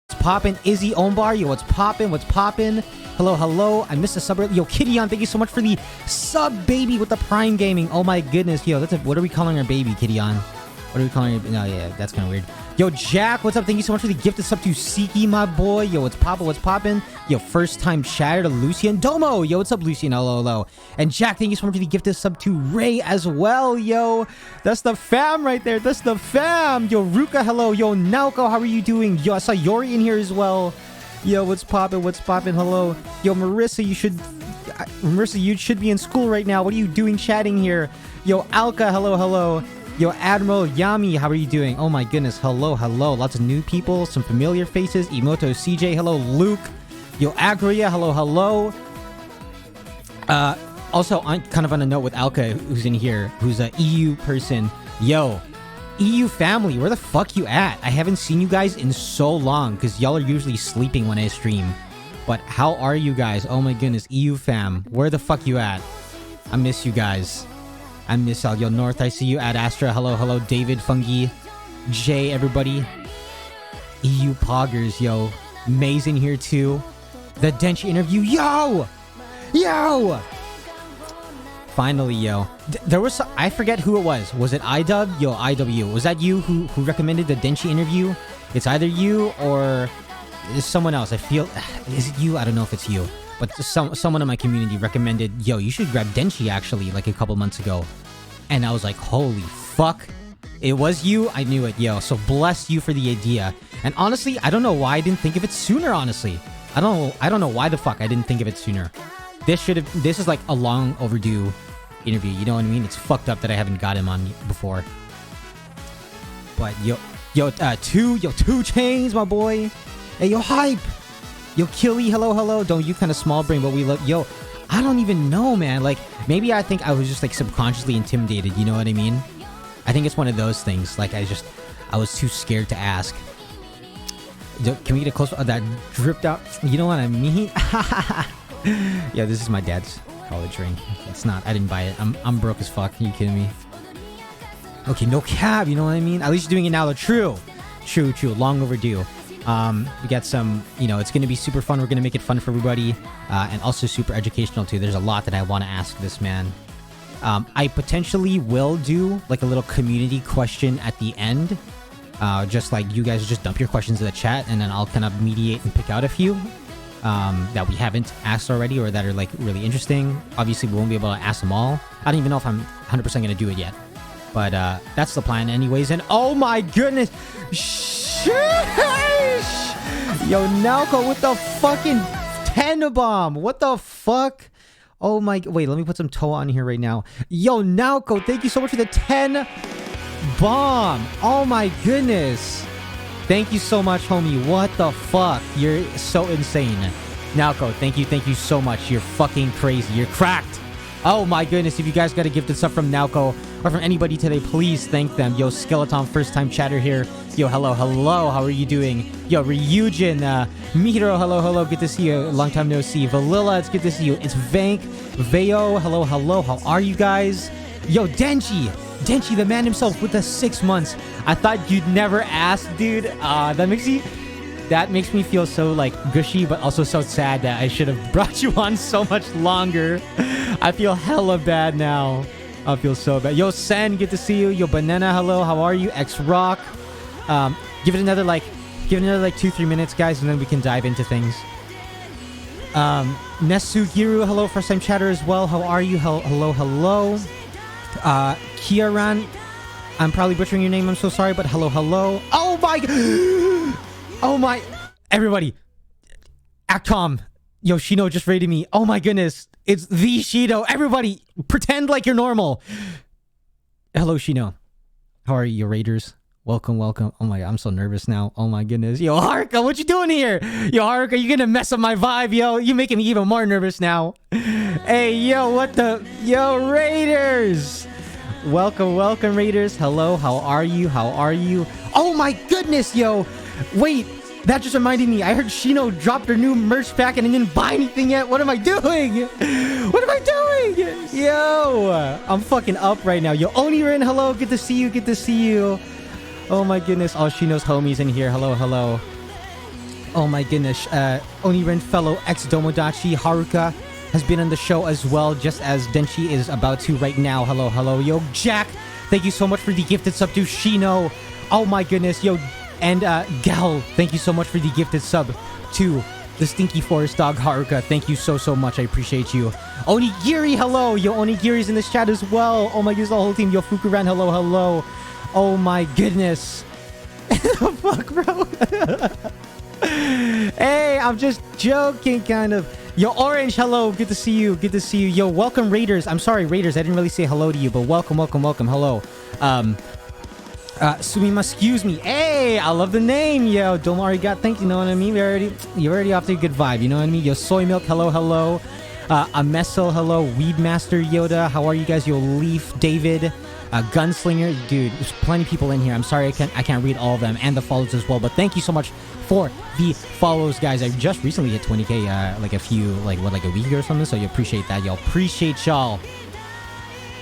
What's poppin'? Izzy Ombar, yo, what's poppin'? What's poppin'? Hello, hello. I missed a sub. Yo, Kitty-on, thank you so much for the sub, baby, with the Prime Gaming. Oh my goodness, yo, what are we calling our baby, Kitty-on? What are we calling her? No, yeah, that's kind of weird. Yo, Jack, what's up? Thank you so much for the gifted sub to Siki, my boy. Yo, what's poppin'? What's poppin'? Yo, first time chatter to Lucian Domo. Yo, what's up, Lucian? Hello, hello. And Jack, thank you so much for the gifted sub to Ray as well, yo. That's the fam right there. That's the fam. Yo, Ruka, hello. Yo, Naoko, how are you doing? Yo, I saw Yori in here as well. Yo, what's poppin'? What's poppin'? Hello. Yo, Marissa, you should be in school right now. What are you doing chatting here? Yo, Alka, hello, hello. Yo, Admiral Yami, how are you doing? Oh my goodness, hello, hello. Lots of new people, some familiar faces. Emoto CJ, hello, Luke. Yo, Agria, hello, hello. Also, I'm kind of on a note with Alka, who's in here, who's a EU person. Yo, EU family, where the fuck you at? I haven't seen you guys in so long, because y'all are usually sleeping when I stream. But how are you guys? Oh my goodness, EU fam, where the fuck you at? I miss you guys. I miss y'all. Yo, North, I see you. Ad Astra, hello, hello. David, Fungi, Jay, everybody. EU Poggers, yo. May's in here too. The Denchi interview, yo! Yo! Finally, yo. There was I forget who it was. Was it iDub? Yo, IW. Was that you who recommended the Denchi interview? It's either you or it's someone else. I feel... Is it you? I don't know if it's you. But someone in my community recommended, yo, you should grab Denchi actually, like a couple months ago. And I was like, holy fuck. It was you? I knew it, yo. So bless you for the idea. And honestly, I don't know why I didn't think of it sooner, honestly. I don't know why the fuck I didn't think of it sooner. This is like a long overdue interview, you know what I mean? It's fucked up that I haven't got him on before. But two chains, my boy. Hey, yo, Hype. Yo, Killy, hello, hello. Don't you kind of small brain, but we love... Yo, I don't even know, man. Like, maybe I think I was just, like, subconsciously intimidated. You know what I mean? I think it's one of those things. Like, I was too scared to ask. Can we get a close... that dripped out... You know what I mean? Yeah, this is my dad's college ring. It's not... I didn't buy it. I'm broke as fuck. Are you kidding me? Okay, no cap. You know what I mean? At least you're doing it now. True. Long overdue. We got some, you know, it's going to be super fun. We're going to make it fun for everybody, and also super educational too. There's a lot that I want to ask this man. I potentially will do like a little community question at the end. Just like you guys just dump your questions in the chat, and then I'll kind of mediate and pick out a few that we haven't asked already or that are like really interesting. Obviously, we won't be able to ask them all. I don't even know if I'm 100% going to do it yet. But that's the plan anyways. And oh my goodness. Yo, Naoko with the fucking 10 bomb. What the fuck? Oh my... Wait, let me put some toe on here right now. Yo, Naoko, thank you so much for the 10 bomb. Oh my goodness. Thank you so much, homie. What the fuck? You're so insane. Naoko, thank you so much. You're fucking crazy. You're cracked. Oh my goodness, if you guys got a gifted stuff from Naoko or from anybody today, please thank them. Yo, Skeleton, first time chatter here. Yo, hello, how are you doing? Yo, Ryujin, Mihiro, hello, good to see you. Long time no see. Valilla, it's good to see you. It's Vank, Veo, hello, how are you guys? Yo, Denchi, the man himself with the 6 months. I thought you'd never ask, dude. That makes me feel so like gushy, but also so sad that I should have brought you on so much longer. I feel hella bad now. I feel so bad. Yo, Sen, good to see you. Yo, Banana, hello, how are you? X-Rock. Give it another like 2-3 minutes, guys, and then we can dive into things. Nesugiru, hello, first time chatter as well. How are you? Hello. Kiaran, I'm probably butchering your name. I'm so sorry, but hello. Oh my... Oh my... Everybody. Actom. Yo, Shino just raided me. Oh my goodness. It's the Shino. Everybody, pretend like you're normal. Hello, Shino. How are you, raiders? Welcome. Oh my god, I'm so nervous now. Oh my goodness. Yo, Haruka, what you doing here? Yo, Haruka, you gonna mess up my vibe, yo. You making me even more nervous now. Hey, yo, what the... Yo, raiders. Welcome, raiders. Hello, how are you? Oh my goodness, yo. Wait, that just reminded me. I heard Shino dropped her new merch pack and I didn't buy anything yet. What am I doing? Yo, I'm fucking up right now. Yo, Onirin, hello. Good to see you. Oh my goodness. All Shino's homies in here. Hello. Oh my goodness. Oniren fellow ex-Domodachi Haruka has been on the show as well, just as Denchi is about to right now. Hello, hello. Yo, Jack, thank you so much for the gifted sub to Shino. Oh my goodness. Yo, and Gal, thank you so much for the gifted sub to the Stinky Forest Dog Haruka. Thank you so, so much. I appreciate you. Onigiri, hello. Yo, Onigiri's in this chat as well. Oh my goodness, the whole team. Yo, Fukuran, hello, hello. Oh my goodness. Fuck, bro. Hey, I'm just joking, kind of. Yo, Orange, hello. Good to see you. Good to see you. Yo, welcome, Raiders. I'm sorry, Raiders. I didn't really say hello to you, but welcome, welcome, welcome. Hello. Sumima, excuse me. Hey, I love the name. Yo, Domo arigato. Thank you. You know what I mean? You're already off to a good vibe. You know what I mean? Yo, Soy Milk, hello, hello. Amessel, hello. Weedmaster Yoda, how are you guys? Yo, Leaf, David. Gunslinger, dude, there's plenty of people in here. I'm sorry I can't read all of them and the follows as well, but thank you so much for the follows, guys. I just recently hit 20k like a week ago or something, so you appreciate that, y'all. Appreciate y'all.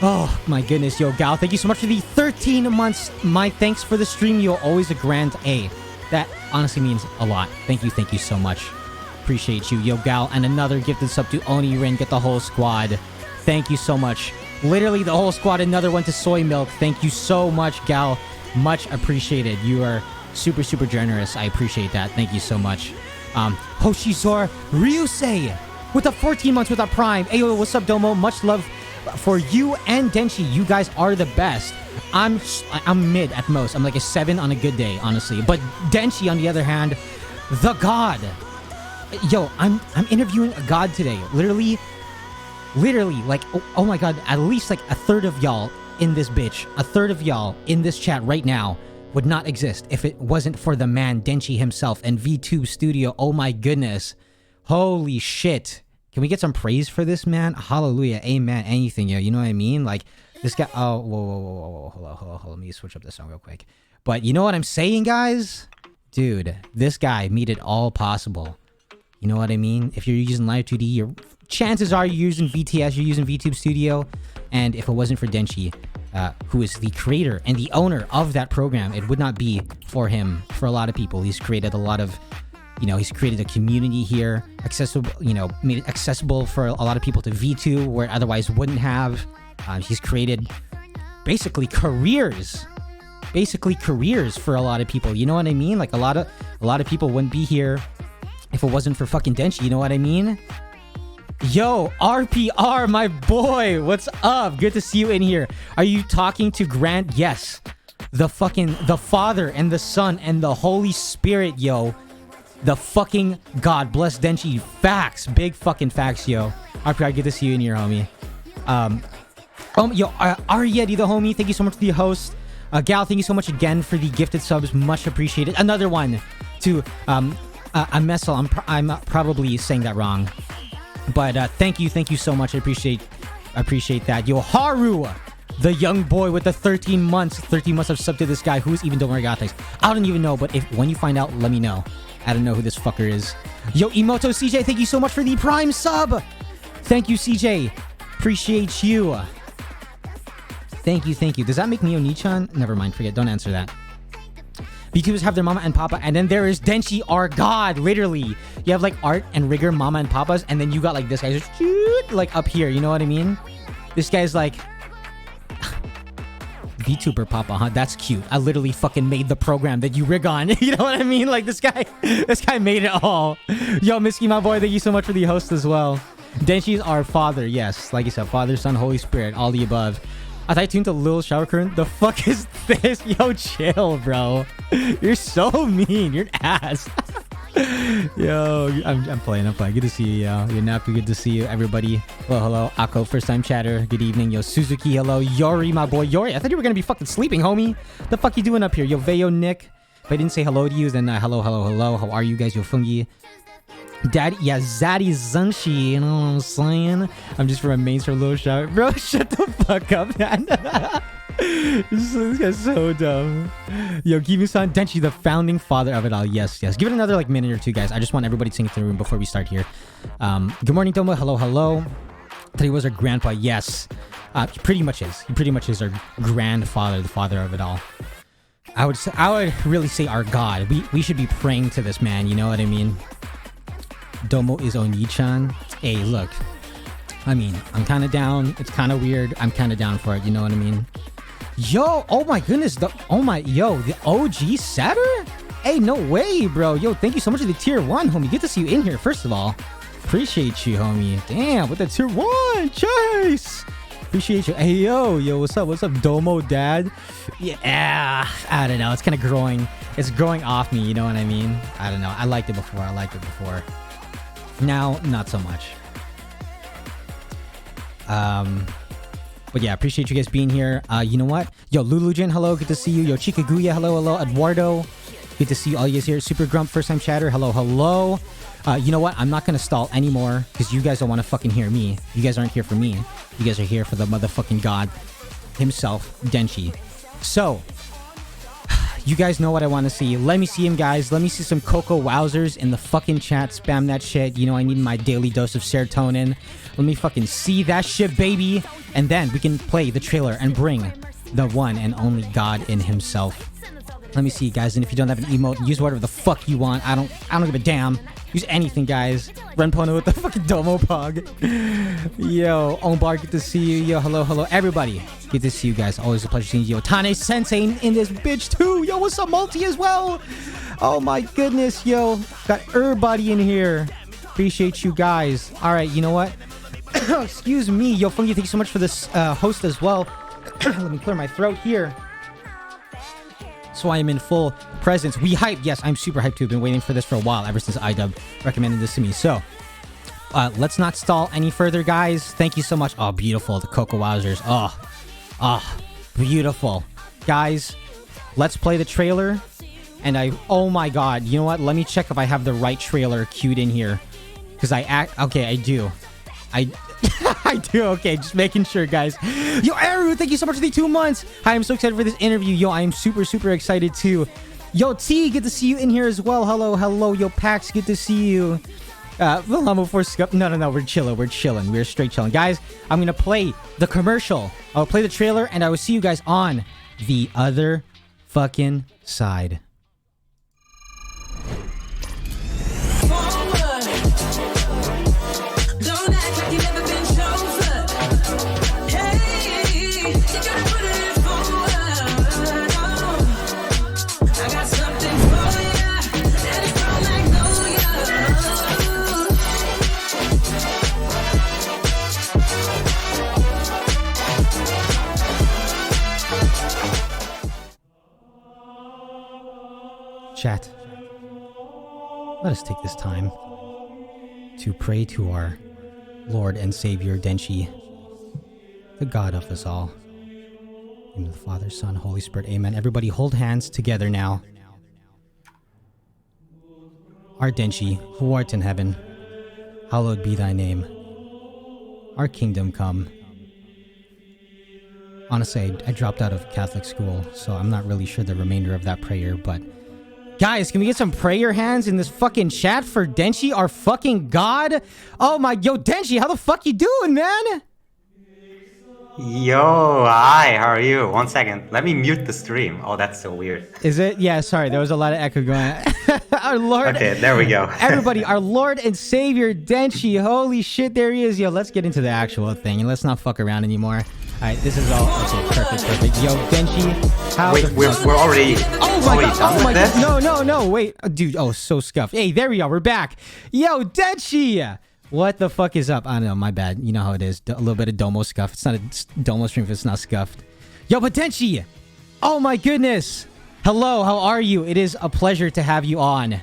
Oh my goodness. Yo, Gal, thank you so much for the 13 months. My thanks for the stream. You're always a grand A. That honestly means a lot. Thank you so much. Appreciate you. Yo, Gal, and another gifted sub to Onirin. Get the whole squad. Thank you so much. Literally the whole squad. Another one to Soy Milk. Thank you so much, Gal. Much appreciated. You are super, super generous. I appreciate that. Thank you so much. Hoshizor Ryusei with the 14 months with a prime. Ayo, what's up, Domo? Much love for you and Denchi. You guys are the best. I'm mid at most. I'm like a 7 on a good day, honestly. But Denchi, on the other hand, the god. Yo, I'm interviewing a god today. Literally, like, oh my god, at least like a third of y'all in this bitch, a third of y'all in this chat right now would not exist if it wasn't for the man Denchi himself and Vtuber Studio. Oh my goodness. Holy shit. Can we get some praise for this man? Hallelujah. Amen. Anything, yo. You know what I mean? Like, this guy... Oh, whoa. Hold on. Let me switch up this song real quick. But you know what I'm saying, guys? Dude, this guy made it all possible. You know what I mean? If you're using Live 2D, chances are you're using VTS, you're using Vtuber Studio. And if it wasn't for Denchi, who is the creator and the owner of that program, it would not be for him. For a lot of people, he's created a lot of... he's created a community here, accessible, made it accessible for a lot of people to V2 where it otherwise wouldn't have. He's created basically careers for a lot of people. You know what I mean? Like a lot of people wouldn't be here if it wasn't for fucking Denchi. You know what I mean? Yo, RPR, my boy, what's up? Good to see you in here. Are you talking to Grant? Yes. The Father and the Son and the Holy Spirit, yo. The fucking God bless Denchi. Facts. Big fucking facts, yo. RPR, good to see you in here, homie. Yo, Arieti, the homie, thank you so much for the host. Gal, thank you so much again for the gifted subs. Much appreciated. Another one to Amessel. I'm probably saying that wrong. But thank you so much. I appreciate that. Yo, Haru, the young boy with the 13 months of sub to this guy. Who's even Domo arigato? I don't even know, but when you find out, let me know. I don't know who this fucker is. Yo, Emoto CJ, thank you so much for the prime sub. Thank you, CJ. Appreciate you. Thank you. Does that make me Oni-chan? Never mind, forget. Don't answer that. VTubers have their mama and papa, and then there is Denchi, our god, literally. You have like Art and Rigger, mama and papas, and then you got like this guy just like up here, you know what I mean? This guy's like... VTuber Papa, huh? That's cute. I literally fucking made the program that you rig on. You know what I mean? Like this guy made it all. Yo, Misky, my boy, thank you so much for the host as well. Denchi's our father, yes. Like you said, Father, Son, Holy Spirit, all the above. I thought I tuned to Lil Shower Current. The fuck is this? Yo, chill, bro. You're so mean. You're an ass. Yo, I'm playing. Good to see you, yo. You're Naku, good to see you, everybody. Hello. Akko, first time chatter. Good evening. Yo, Suzuki, hello. Yori, my boy. Yori, I thought you were gonna be fucking sleeping, homie. The fuck you doing up here? Yo, Veo, Nick. If I didn't say hello to you, then hello. How are you guys? Yo, Fungi. Daddy, yeah, Zaddy Zunshi, you know what I'm saying? I'm just from a mainstream little shout. Bro, shut the fuck up, man. This guy's so dumb. Yo, Gimu-san, Denchi, the founding father of it all. Yes. Give it another like minute or two, guys. I just want everybody to sing it to the room before we start here. Good morning, Domo. Hello. Today was our grandpa. Yes. He pretty much is. He pretty much is our grandfather, the father of it all. I would really say our God. We should be praying to this man, you know what I mean? Domo is Oni-chan. Hey, look. I mean, I'm kind of down. It's kind of weird. I'm kind of down for it, you know what I mean? Yo, oh my goodness. The OG setter? Hey, no way, bro. Yo, thank you so much for the tier 1, homie. Good to see you in here, first of all. Appreciate you, homie. Damn, with the tier 1. Chase. Appreciate you. Hey, yo, what's up? What's up, Domo dad? Yeah, I don't know. It's kind of growing. It's growing off me, you know what I mean? I don't know. I liked it before. Now, not so much. But yeah, appreciate you guys being here. You know what? Yo, Lulujin, hello. Good to see you. Yo, Chikaguya, hello. Eduardo. Good to see all you guys here. Super Grump, first time chatter. Hello. You know what? I'm not going to stall anymore because you guys don't want to fucking hear me. You guys aren't here for me. You guys are here for the motherfucking god himself, Denchi. So, you guys know what I want to see. Let me see him, guys. Let me see some Coco Wowzers in the fucking chat. Spam that shit. You know, I need my daily dose of serotonin. Let me fucking see that shit, baby. And then we can play the trailer and bring the one and only god in himself. Let me see, guys. And if you don't have an emote, use whatever the fuck you want. I don't give a damn. Use anything, guys. Renpono with the fucking Domo Pog. Yo, Ombar, good to see you. Yo, hello. Everybody, good to see you guys. Always a pleasure seeing you. Yo, Tane Sensei in this bitch, too. Yo, what's up, Multi, as well? Oh, my goodness, yo. Got everybody in here. Appreciate you guys. All right, you know what? Excuse me. Yo, Fungi, thank you so much for this host as well. Let me clear my throat here. So I am in full presence. We hype. Yes, I'm super hyped too. Been waiting for this for a while, ever since iDub recommended this to me. So let's not stall any further, guys. Thank you so much. Oh, beautiful. The Coco Wowzers. Oh, beautiful. Guys, let's play the trailer. And oh my god. You know what? Let me check if I have the right trailer queued in here. Because okay, I do. I do. Okay, just making sure, guys. Yo, Aru, thank you so much for the 2 months. Hi, I'm so excited for this interview. Yo, I am super excited too. Yo, T, good to see you in here as well. Hello. Yo, Pax, good to see you. Wilhelm for Scuff. No, we're chilling. We're straight chilling. Guys, I'm gonna play the commercial. I'll play the trailer, and I will see you guys on the other fucking side. Chat, let us take this time to pray to our Lord and Savior Denchi, the God of us all. In the Father, Son, Holy Spirit, amen. Everybody hold hands together now. Our Denchi, who art in heaven, hallowed be thy name. Our kingdom come. Honestly, I dropped out of Catholic school, so I'm not really sure the remainder of that prayer, but guys, can we get some prayer hands in this fucking chat for Denchi, our fucking god? Oh my, yo, Denchi, how the fuck you doing, man? Yo, hi, how are you? 1 second, let me mute the stream. Oh, that's so weird. Is it? Yeah, sorry, there was a lot of echo going on. Our Lord. Okay, there we go. Everybody, our Lord and Savior Denchi, holy shit, there he is. Yo, let's get into the actual thing, and let's not fuck around anymore. Alright, this is all. Okay, perfect. Yo, Denchi, how wait, we're already. Oh my god! Oh my god! No! Wait, dude. Oh, so scuffed. Hey, there we are. We're back. Yo, Denchi, what the fuck is up? I don't know. My bad. You know how it is. A little bit of Domo scuff. It's not a Domo stream if it's not scuffed. Yo, but Denchi, oh my goodness. Hello, how are you? It is a pleasure to have you on.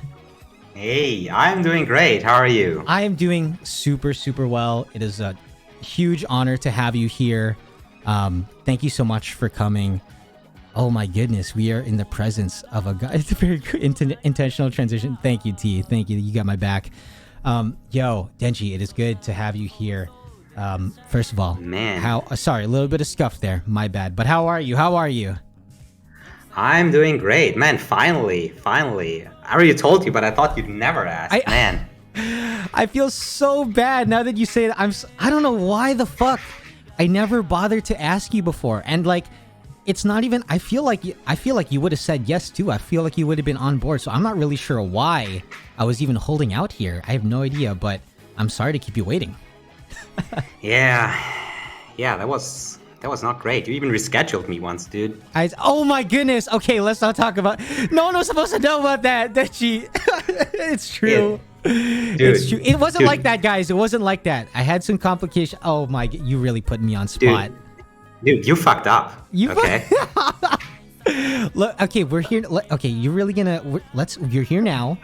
Hey, I'm doing great. How are you? I am doing super well. It is a huge honor to have you here. Thank you so much for coming. Oh my goodness, we are in the presence of a guy. It's a very intentional transition. Thank you, T. Thank you. You got my back. Yo, Denchi, it is good to have you here. First of all, man, sorry, a little bit of scuff there. My bad. But how are you? I'm doing great, man. Finally. I already told you, but I thought you'd never ask, man. I feel so bad now that you say that. I don't know why the fuck I never bothered to ask you before. And like, it's not even. I feel like you would have said yes too. I feel like you would have been on board. So I'm not really sure why I was even holding out here. I have no idea, but I'm sorry to keep you waiting. Yeah, that was not great. You even rescheduled me once, dude. Oh my goodness. Okay, let's not talk about. No one was supposed to know about that. Denchi. It's true. Dude, it's true. It wasn't like that, guys. It wasn't like that. I had some complication. Oh my! You really put me on spot. Dude, you fucked up. Okay. Look. Okay, we're here. Okay, you're really gonna. You're here now.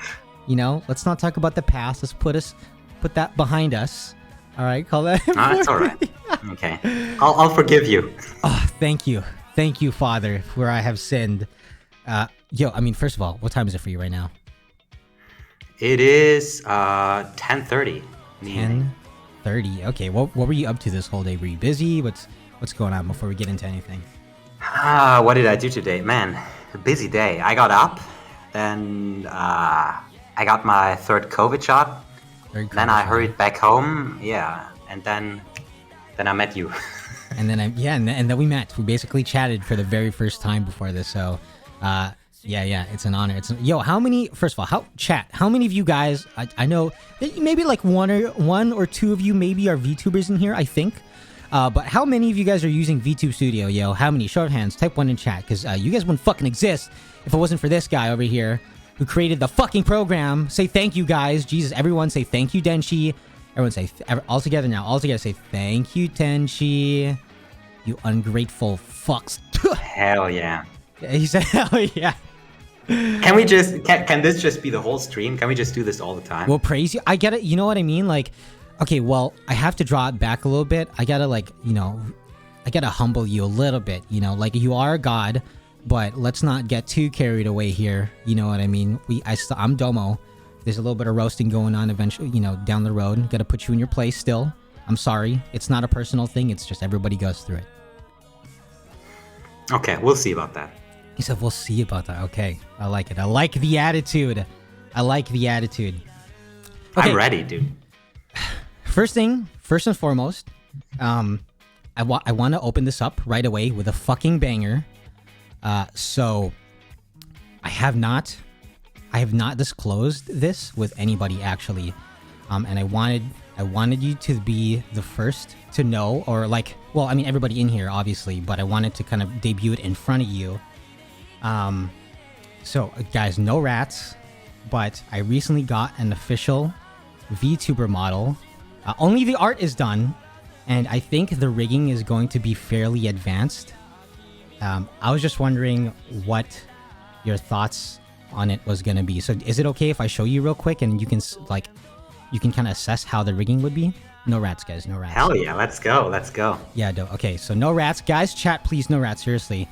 You know. Let's not talk about the past. Let's put that behind us. All right. Call that. That's all right. Okay. I'll forgive you. Oh, thank you, Father, where I have sinned. Yo, I mean, first of all, what time is it for you right now? It is 10:30. 10:30. Okay. What were you up to this whole day? Were you busy? What's going on before we get into anything? What did I do today? Man, a busy day. I got up, then I got my third COVID shot. Then I hurried back home. Yeah, and then I met you. and then we met. We basically chatted for the very first time before this. So, yeah, it's an honor. First of all, how many of you guys, I know maybe like one or two of you maybe are VTubers in here, I think. But how many of you guys are using VTube Studio, yo? How many? Show of hands, type 1 in chat, because you guys wouldn't fucking exist if it wasn't for this guy over here who created the fucking program. Say thank you, guys. Jesus, everyone say thank you, Denchi. Everyone say, all together say thank you, Denchi. You ungrateful fucks. Hell yeah. He said, hell yeah. Can we just can this just be the whole stream? Can we just do this all the time? Well, praise you. I get it. You know what I mean? Like, okay, well, I have to draw it back a little bit. I gotta I gotta humble you a little bit. Like you are a god, but let's not get too carried away here. You know what I mean? I'm Domo. There's a little bit of roasting going on eventually. Down the road. Gotta put you in your place still. I'm sorry. It's not a personal thing. It's just everybody goes through it. Okay, we'll see about that. He said, we'll see about that. Okay. I like it. I like the attitude. Okay. I'm ready, dude. First and foremost, I want to open this up right away with a fucking banger. So I have not disclosed this with anybody actually. And I wanted you to be the first to know, or everybody in here obviously, but I wanted to kind of debut it in front of you. So guys, no rats, but I recently got an official VTuber model. Only the art is done, and I think the rigging is going to be fairly advanced. I was just wondering what your thoughts on it was going to be. So is it okay if I show you real quick and you can kind of assess how the rigging would be? No rats, guys, no rats. Hell yeah, let's go. Yeah, okay, so no rats. Guys, chat, please, no rats, seriously.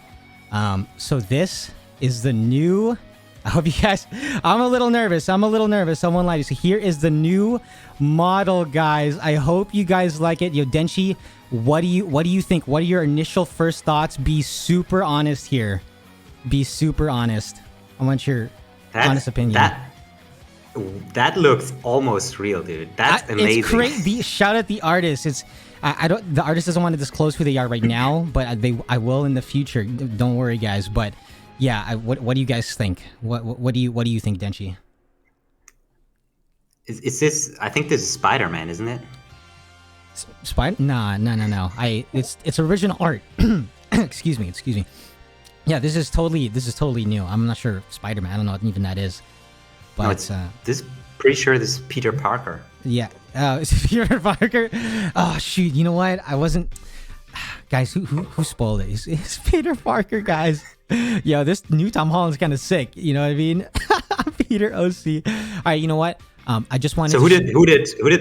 So this is the new... I hope you guys... I'm a little nervous. I won't lie to you. So here is the new model, guys. I hope you guys like it. Yo, Denchi, what do you think? What are your initial first thoughts? Be super honest here. Be super honest. I want your honest opinion. That looks almost real, dude. That's amazing. It's great. Shout out the artist. The artist doesn't want to disclose who they are right now, but I will in the future. Don't worry, guys. But yeah, what do you guys think? What do you think, Denchi? Is this? I think this is Spider-Man, isn't it? Spider? No. It's original art. Excuse me. Yeah, this is totally new. I'm not sure Spider-Man. I don't know what even that is. But no, it's pretty sure this is Peter Parker. Yeah. It's Peter Parker. Oh shoot! You know what? I wasn't. Guys, who spoiled it? It's Peter Parker, guys. Yo, this new Tom Holland's kind of sick. You know what I mean? Peter OC. All right, you know what? I just wanted. So who did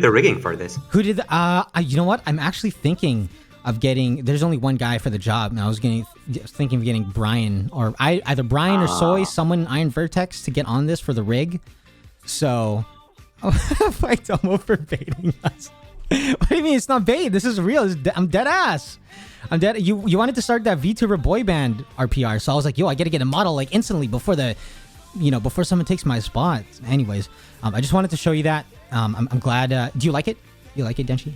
the rigging for this? Who did? You know what? I'm actually thinking of getting. There's only one guy for the job, and I was thinking of getting Brian or either Brian or Soy, someone in Iron Vertex to get on this for the rig. So, fight Domo for baiting us. What do you mean it's not bait? This is real. I'm dead ass. I'm dead. You wanted to start that VTuber boy band RPR, so I was like, yo, I gotta get a model like instantly before before someone takes my spot. Anyways, I just wanted to show you that. I'm glad. Do you like it? You like it, Denchi?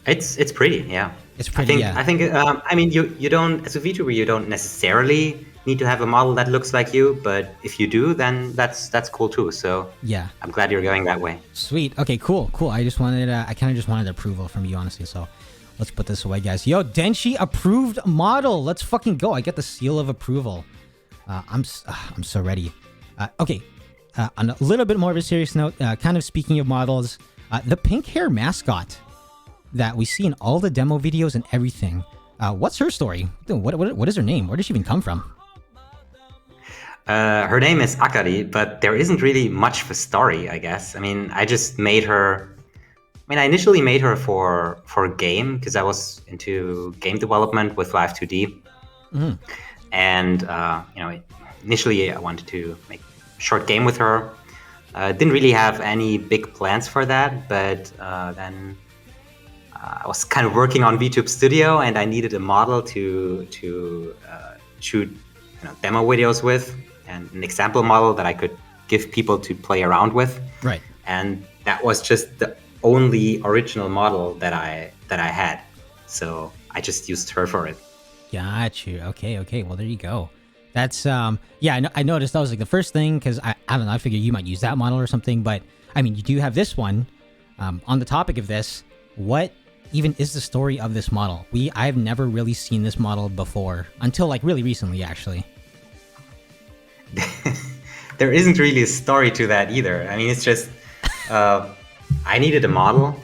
It's pretty, yeah. It's pretty, yeah. I think. I mean, you don't, as a VTuber, you don't necessarily need to have a model that looks like you, but if you do, then that's cool too. So yeah, I'm glad you're going that way. Sweet. Okay, cool. I just wanted, I kind of just wanted approval from you, honestly. So let's put this away, guys. Yo, Denchi approved model. Let's fucking go. I get the seal of approval. I'm so ready. Okay. On a little bit more of a serious note, kind of speaking of models, the pink hair mascot that we see in all the demo videos and everything. What's her story? What is her name? Where did she even come from? Her name is Akari, but there isn't really much of a story, I guess. I mean, I just made her. I mean, I initially made her for a game because I was into game development with Live 2D, and initially I wanted to make a short game with her. Didn't really have any big plans for that, but then I was kind of working on VTube Studio, and I needed a model to shoot demo videos with, and an example model that I could give people to play around with. Right. And that was just the only original model that I had. So I just used her for it. Got you. Okay. Well, there you go. That's yeah. I noticed that was like the first thing because I don't know. I figured you might use that model or something, but I mean, you do have this one. On the topic of this, what even is the story of this model? I've never really seen this model before until like really recently, actually. There isn't really a story to that either. I mean, it's just I needed a model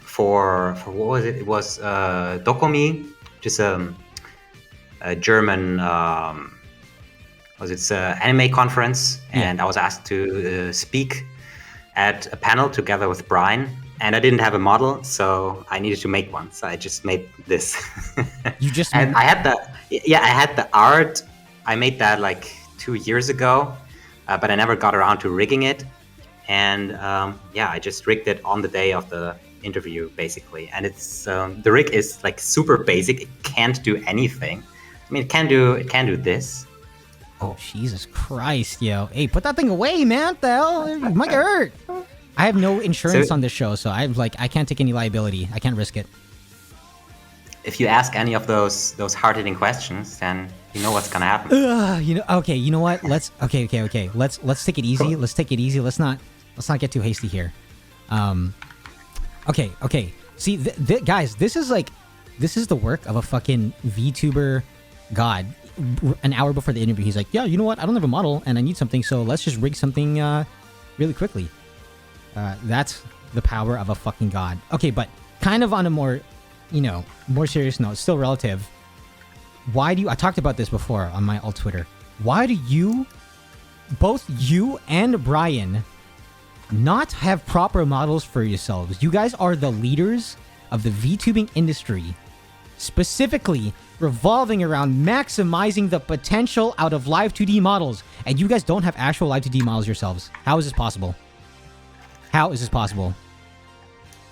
for what was it? It was Dokomi, just a German anime conference, and I was asked to speak at a panel together with Brian. And I didn't have a model, so I needed to make one. So I just made this. You just and I had the art. I made that like 2 years ago, but I never got around to rigging it. And I just rigged it on the day of the interview, basically. And it's the rig is like super basic. It can't do anything. I mean, it can do this. Oh, Jesus Christ, yo! Hey, put that thing away, man! What the hell? It might get hurt. I have no insurance on this show, so I can't take any liability. I can't risk it. If you ask any of those hard-hitting questions, then you know what's gonna happen. Okay. You know what? Let's take it easy. Cool. Let's take it easy. Let's not get too hasty here. Okay. See, guys, this is the work of a fucking VTuber god. An hour before the interview, he's like, "Yeah, you know what? I don't have a model, and I need something, so let's just rig something really quickly." That's the power of a fucking god. Okay, but kind of on a more serious note, still relative. I talked about this before on my alt Twitter. Why do both you and Brian, not have proper models for yourselves? You guys are the leaders of the VTubing industry, specifically revolving around maximizing the potential out of Live 2D models, and you guys don't have actual Live 2D models yourselves. How is this possible?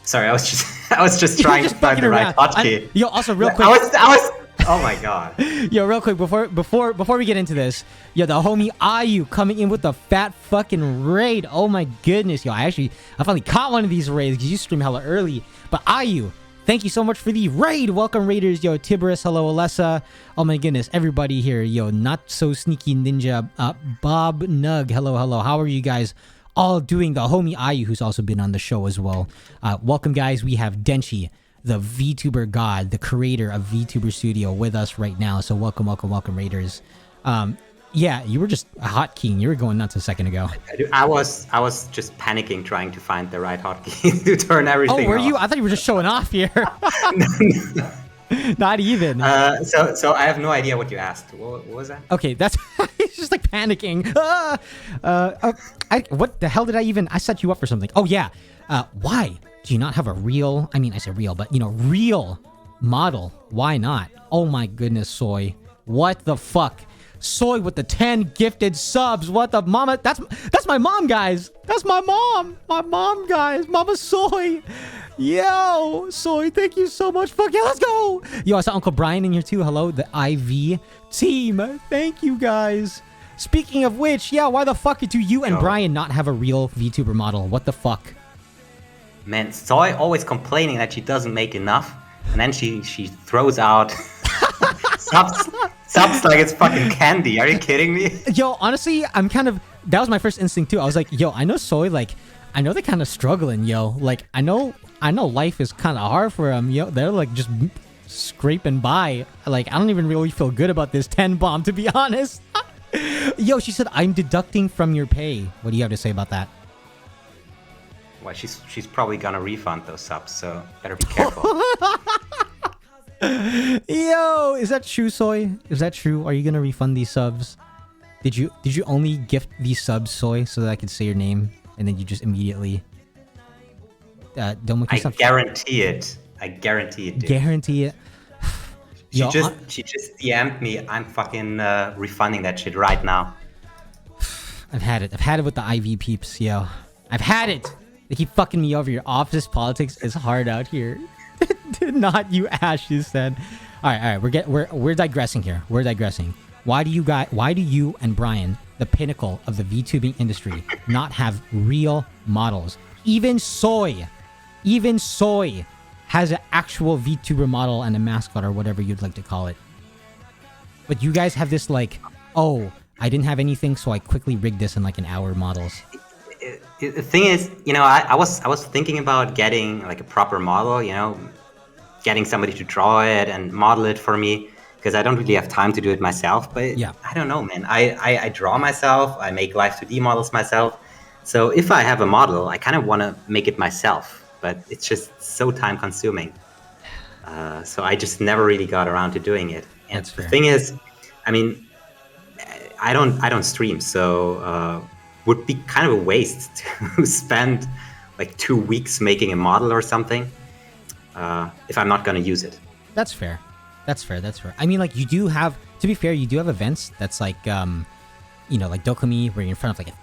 Sorry, I was just trying to find the right hotkey. Yo, also real quick. Oh my god. Yo, real quick before we get into this, yo, the homie Ayu coming in with the fat fucking raid. Oh my goodness, yo, I finally caught one of these raids because you stream hella early. But Ayu, thank you so much for the raid. Welcome, raiders. Yo, Tiberius, hello, Alessa. Oh my goodness, everybody here. Yo, not so sneaky ninja. Bob Nug, hello. How are you guys all doing? The homie Ayu, who's also been on the show as well. Welcome, guys. We have Denchi, the VTuber god, the creator of VTuber Studio, with us right now. So welcome, raiders. Yeah, you were just hot keying. You were going nuts a second ago. I was just panicking trying to find the right hotkey to turn everything off. Oh, were you? I thought you were just showing off here. No. Not even. So I have no idea what you asked. What was that? Okay, that's he's just like panicking. What the hell did I set you up for something? Oh yeah. Why do you not have a real? I mean, I say real, but real model. Why not? Oh my goodness, Soy. What the fuck? Soy with the 10 gifted subs. What the mama? That's my mom, guys. That's my mom. My mom, guys. Mama Soy. Yo, Soy, thank you so much. Fuck yeah, let's go. Yo, I saw Uncle Brian in here too. Hello, the IV team. Thank you, guys. Speaking of which, yeah, why the fuck do you and Brian not have a real VTuber model? What the fuck? Man, Soy always complaining that she doesn't make enough, and then she throws out subs like it's fucking candy. Are you kidding me? Yo, honestly, that was my first instinct too. I was like, yo, I know Soy, like, I know they're kind of struggling, yo. Like, I know life is kind of hard for them, yo. They're like just scraping by. Like, I don't even really feel good about this 10 bomb, to be honest. Yo, she said, I'm deducting from your pay. What do you have to say about that? Well, she's probably gonna refund those subs, so better be careful. Yo, is that true, Soy? Is that true? Are you gonna refund these subs? Did you only gift these subs, Soy, so that I could say your name, and then you just immediately Domo? I guarantee it. I guarantee it, dude. Guarantee it. She just DM'd me. I'm fucking refunding that shit right now. I've had it. I've had it with the IV peeps, yo. I've had it. They keep fucking me over. Your office politics is hard out here. Not you, Ash. You said. All right. We're digressing here. We're digressing. Why do you and Brian, the pinnacle of the VTubing industry, not have real models? Even Soy has an actual VTuber model and a mascot or whatever you'd like to call it. But you guys have this like, oh, I didn't have anything, so I quickly rigged this in like an hour models. The thing is, I was thinking about getting like a proper model, getting somebody to draw it and model it for me, because I don't really have time to do it myself. But yeah. I don't know, man. I draw myself. I make Live 2D models myself. So if I have a model, I kind of want to make it myself, but it's just so time consuming. So I just never really got around to doing it. And the thing is, I mean, I don't stream, so would be kind of a waste to spend like 2 weeks making a model or something if I'm not going to use it. That's fair. I mean, like, you do have, to be fair, you do have events that's like, like Dokumi, where you're in front of like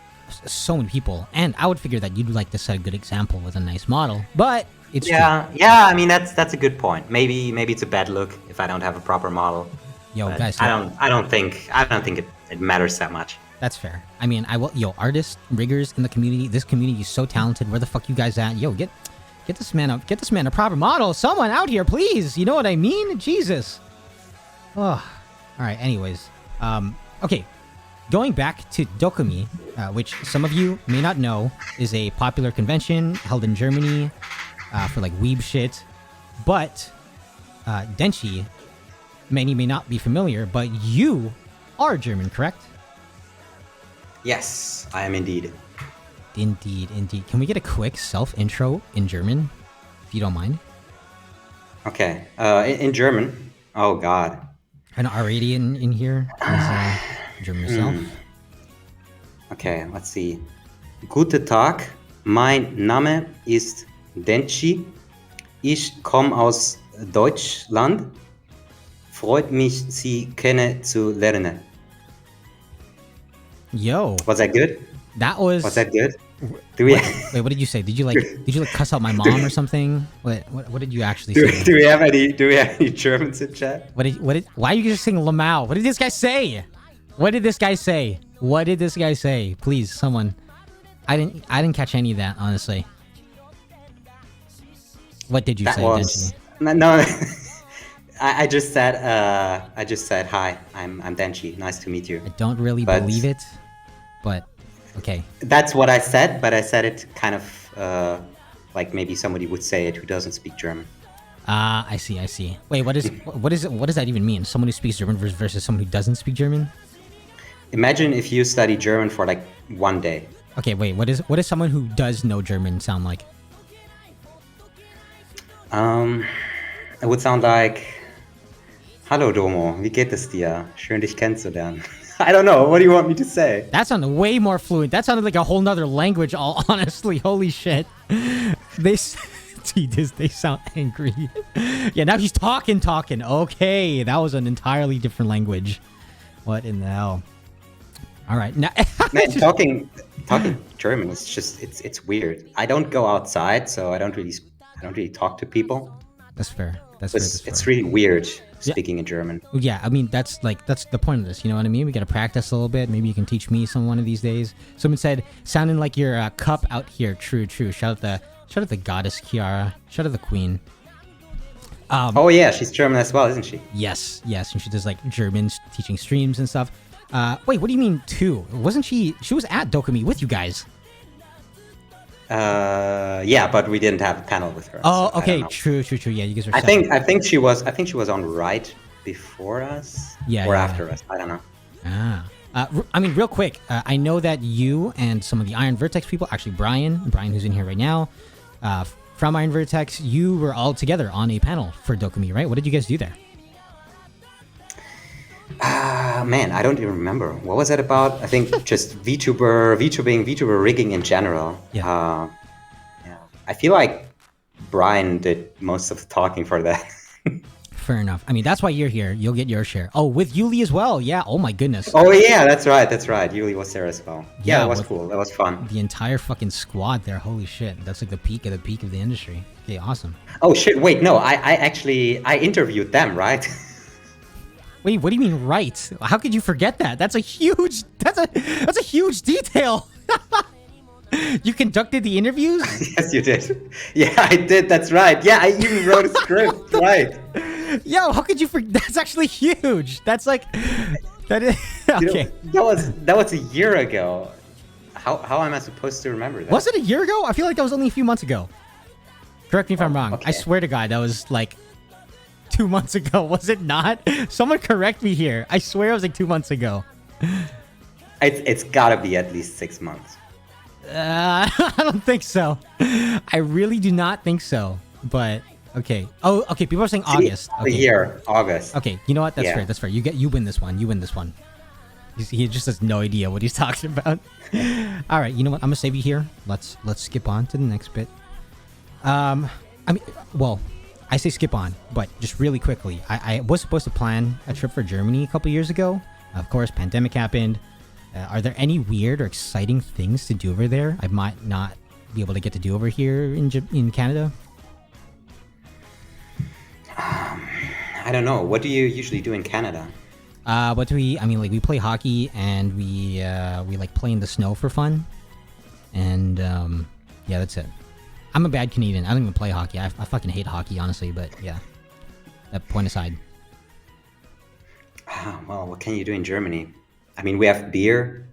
so many people, and I would figure that you'd like to set a good example with a nice model, but it's true. I mean, that's a good point. Maybe it's a bad look if I don't have a proper model. Yo, but guys, I don't think it matters that much. That's fair. I mean, artists, riggers in the community. This community is so talented. Where the fuck you guys at? Yo, get this man up. Get this man a proper model. Someone out here, please. You know what I mean? Jesus. Oh. All right. Anyways, okay. Going back to Dokumi, which some of you may not know, is a popular convention held in Germany for like weeb shit. But Denchi, many may not be familiar, but you are German, correct? Yes, I am indeed. Indeed. Can we get a quick self-intro in German, if you don't mind? Okay. In German? Oh, God. An Aradian in here is German yourself. Okay, let's see. Guten Tag, mein Name ist Denchi. Ich komme aus Deutschland. Freut mich, Sie kennenzulernen. Yo. Was that good? Was that good? Wait, what did you say? Did you like cuss out my mom or something? What did you actually say? Do we have any Germans in chat? Why are you just saying Lamau? What did this guy say? What did this guy say? Please, someone. I didn't catch any of that, honestly. What did you say, Denchi? No. I just said hi. I'm Denchi. Nice to meet you. I don't really believe it, but okay. That's what I said, but I said it kind of like maybe somebody would say it who doesn't speak German. I see. Wait, what does that even mean? Someone who speaks German versus someone who doesn't speak German? Imagine if you study German for like 1 day. Okay, wait. What is someone who does know German sound like? It would sound like, Hallo Domo, wie geht es dir? Schön dich kennenzulernen. I don't know. What do you want me to say? That sounded way more fluent. That sounded like a whole nother language, all honestly. Holy shit. They sound angry. Yeah, now he's talking. Okay, that was an entirely different language. What in the hell? All right. Now man, talking German is just it's weird. I don't go outside, so I don't really talk to people. That's fair. It's really weird speaking in German. Yeah, I mean that's the point of this. You know what I mean? We gotta practice a little bit. Maybe you can teach me one of these days. Someone said, "Sounding like your cup out here." True. Shout out the Shout out the goddess Kiara. Shout out the queen. Oh yeah, she's German as well, isn't she? Yes, and she does like German teaching streams and stuff. Wait, what do you mean 2? Wasn't she? She was at Dokumi with you guys. Yeah, but we didn't have a panel with her. Oh, so okay, true. Yeah, you guys were. I think she was on right before us. Yeah, or after us. I don't know. I mean, real quick, I know that you and some of the Iron Vertex people, actually Brian, who's in here right now, from Iron Vertex, you were all together on a panel for Dokumi, right? What did you guys do there? Man, I don't even remember. What was that about? I think just VTubing rigging in general. Yeah. I feel like Brian did most of the talking for that. Fair enough. I mean, that's why you're here. You'll get your share. Oh, with Yuli as well. Yeah. Oh my goodness. Oh yeah, that's right. Yuli was there as well. Yeah, that was cool. That was fun. The entire fucking squad there. Holy shit. That's like the peak of the industry. Okay, awesome. Oh shit. Wait, no. I interviewed them, right? Wait, what do you mean right? How could you forget that? That's a huge detail. You conducted the interviews? Yes, you did. Yeah, I did. That's right. Yeah, I even wrote a script. Right. Yo, how could you forget? That's actually huge. That's like that is okay. You know, that was a year ago. How am I supposed to remember that? Was it a year ago? I feel like that was only a few months ago. Correct me if I'm wrong. Okay. I swear to God, that was like 2 months ago. Was it not? Someone correct me here. I swear it was like 2 months ago. It's gotta be at least 6 months. I don't think so. I really do not think so. But okay. Oh, okay. People are saying August. The year, August. Okay. You know what? That's fair. That's fair. You win this one. He just has no idea what he's talking about. All right. You know what? I'm gonna save you here. Let's skip on to the next bit. I mean, well, I say skip on, but just really quickly. I was supposed to plan a trip for Germany a couple years ago. Of course, pandemic happened. Are there any weird or exciting things to do over there I might not be able to get to do over here in Canada? I don't know. What do you usually do in Canada? We play hockey and we like play in the snow for fun. And yeah, that's it. I'm a bad Canadian. I don't even play hockey. I fucking hate hockey, honestly, but yeah. That point aside. Well, what can you do in Germany? I mean, we have beer,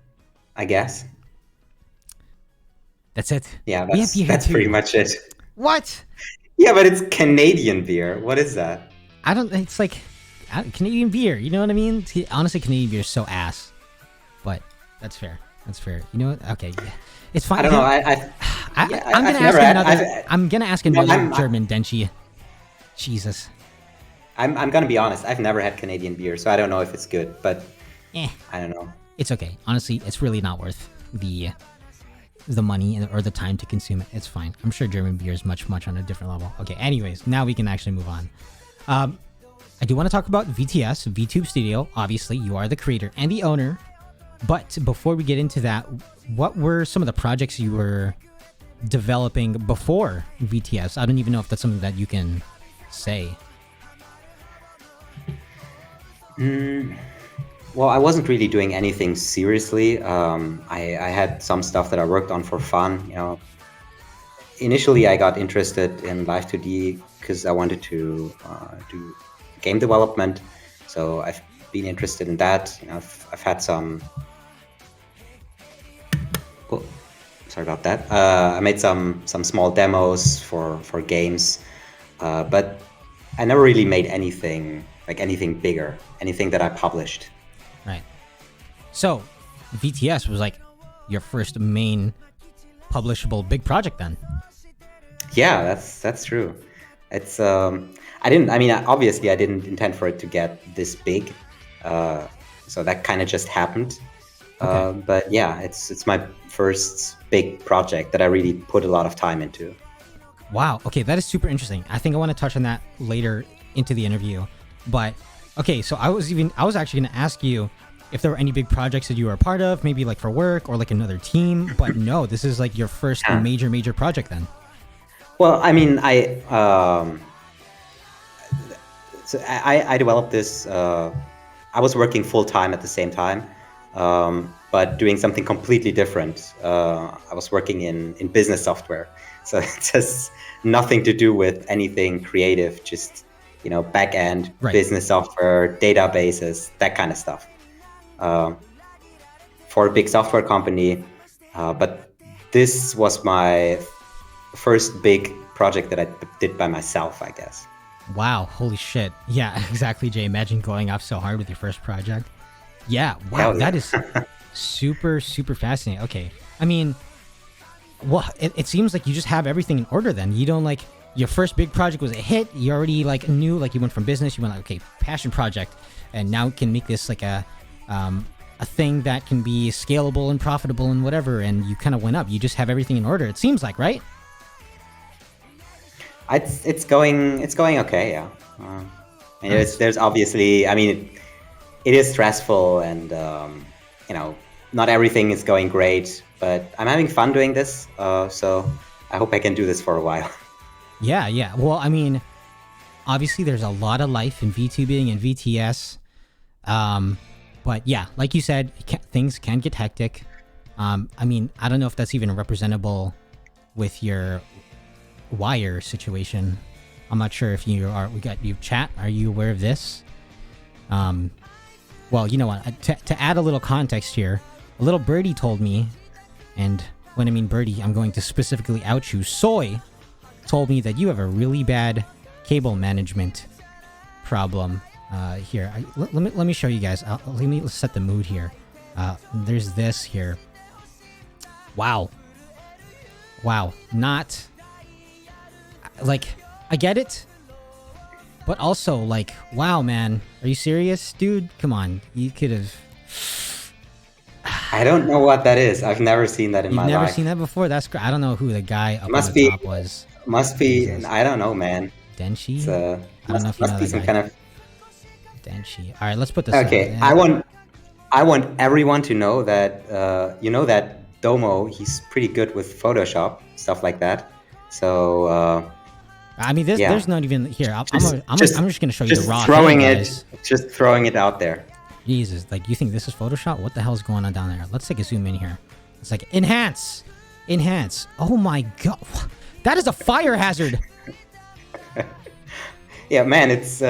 I guess. That's it. Yeah, that's pretty much it. What? Yeah, but it's Canadian beer. What is that? It's like Canadian beer. You know what I mean? Honestly, Canadian beer is so ass. But that's fair. You know what? Okay, yeah. It's fine. I don't know. I'm gonna ask another German Denchi. Jesus. I'm gonna be honest. I've never had Canadian beer, so I don't know if it's good. But I don't know. It's okay. Honestly, it's really not worth the money or the time to consume it. It's fine. I'm sure German beer is much on a different level. Okay. Anyways, now we can actually move on. I do want to talk about VTS, VTube Studio. Obviously, you are the creator and the owner. But before we get into that, what were some of the projects you were developing before VTS? I don't even know if that's something that you can say. Well, I wasn't really doing anything seriously. I had some stuff that I worked on for fun. You know, initially I got interested in Live 2D because I wanted to do game development. So I've been interested in that. You know, I've had some. Oh, sorry about that. I made some small demos for games, but I never really made anything bigger, anything that I published. Right. So, VTS was like your first main publishable big project then. Yeah, that's true. It's obviously I didn't intend for it to get this big, so that kind of just happened. Okay. But yeah, it's my first big project that I really put a lot of time into. Wow. Okay, that is super interesting. I think I want to touch on that later into the interview. But okay, so I was actually going to ask you if there were any big projects that you were a part of, maybe like for work or like another team. But no, this is like your first major project then. Well, I mean, I developed this. I was working full time at the same time, but doing something completely different. I was working in business software. So it has nothing to do with anything creative, just, back end, business software, databases, that kind of stuff. For a big software company. But this was my first big project that I did by myself, I guess. Wow, holy shit. Yeah, exactly, Jay. Imagine going off so hard with your first project. Yeah, wow, that is super, super fascinating. Okay, I mean, well, it seems like you just have everything in order then. You don't your first big project was a hit. You already knew, you went from business, you went okay, passion project, and now can make this a thing that can be scalable and profitable and whatever, and you kind of went up. You just have everything in order, it seems like, right? It's going okay, yeah. Nice. There's obviously, I mean, it is stressful, and not everything is going great, but I'm having fun doing this, so I hope I can do this for a while. Yeah. Well, I mean, obviously there's a lot of life in VTubing and VTS, but yeah, like you said, things can get hectic. I mean, I don't know if that's even representable with your wire situation. I'm not sure if you chat. Are you aware of this? Well, you know what? To add a little context here, a little birdie told me, and when I mean birdie, I'm going to specifically out you. Soy told me that you have a really bad cable management problem. Here, let me show you guys. Let's set the mood here. There's this here. Wow. Not I get it, but also wow, man, are you serious, dude? Come on, you could have. I don't know what that is. I've never seen that in my life. You've never seen that before? That's great. I don't know who the guy up on the top was. Must be. I don't know, man. Denchi. I don't know if you know must be some kind of Denchi. All right, let's put this. Okay, I want everyone to know that that Domo, he's pretty good with Photoshop, stuff like that. So I mean, there's not even here. I'm just gonna show you the raw. Just throwing it out there. Jesus, you think this is Photoshop? What the hell's going on down there? Let's take a zoom in here. It's enhance. Oh my god, that is a fire hazard. Yeah, man, it's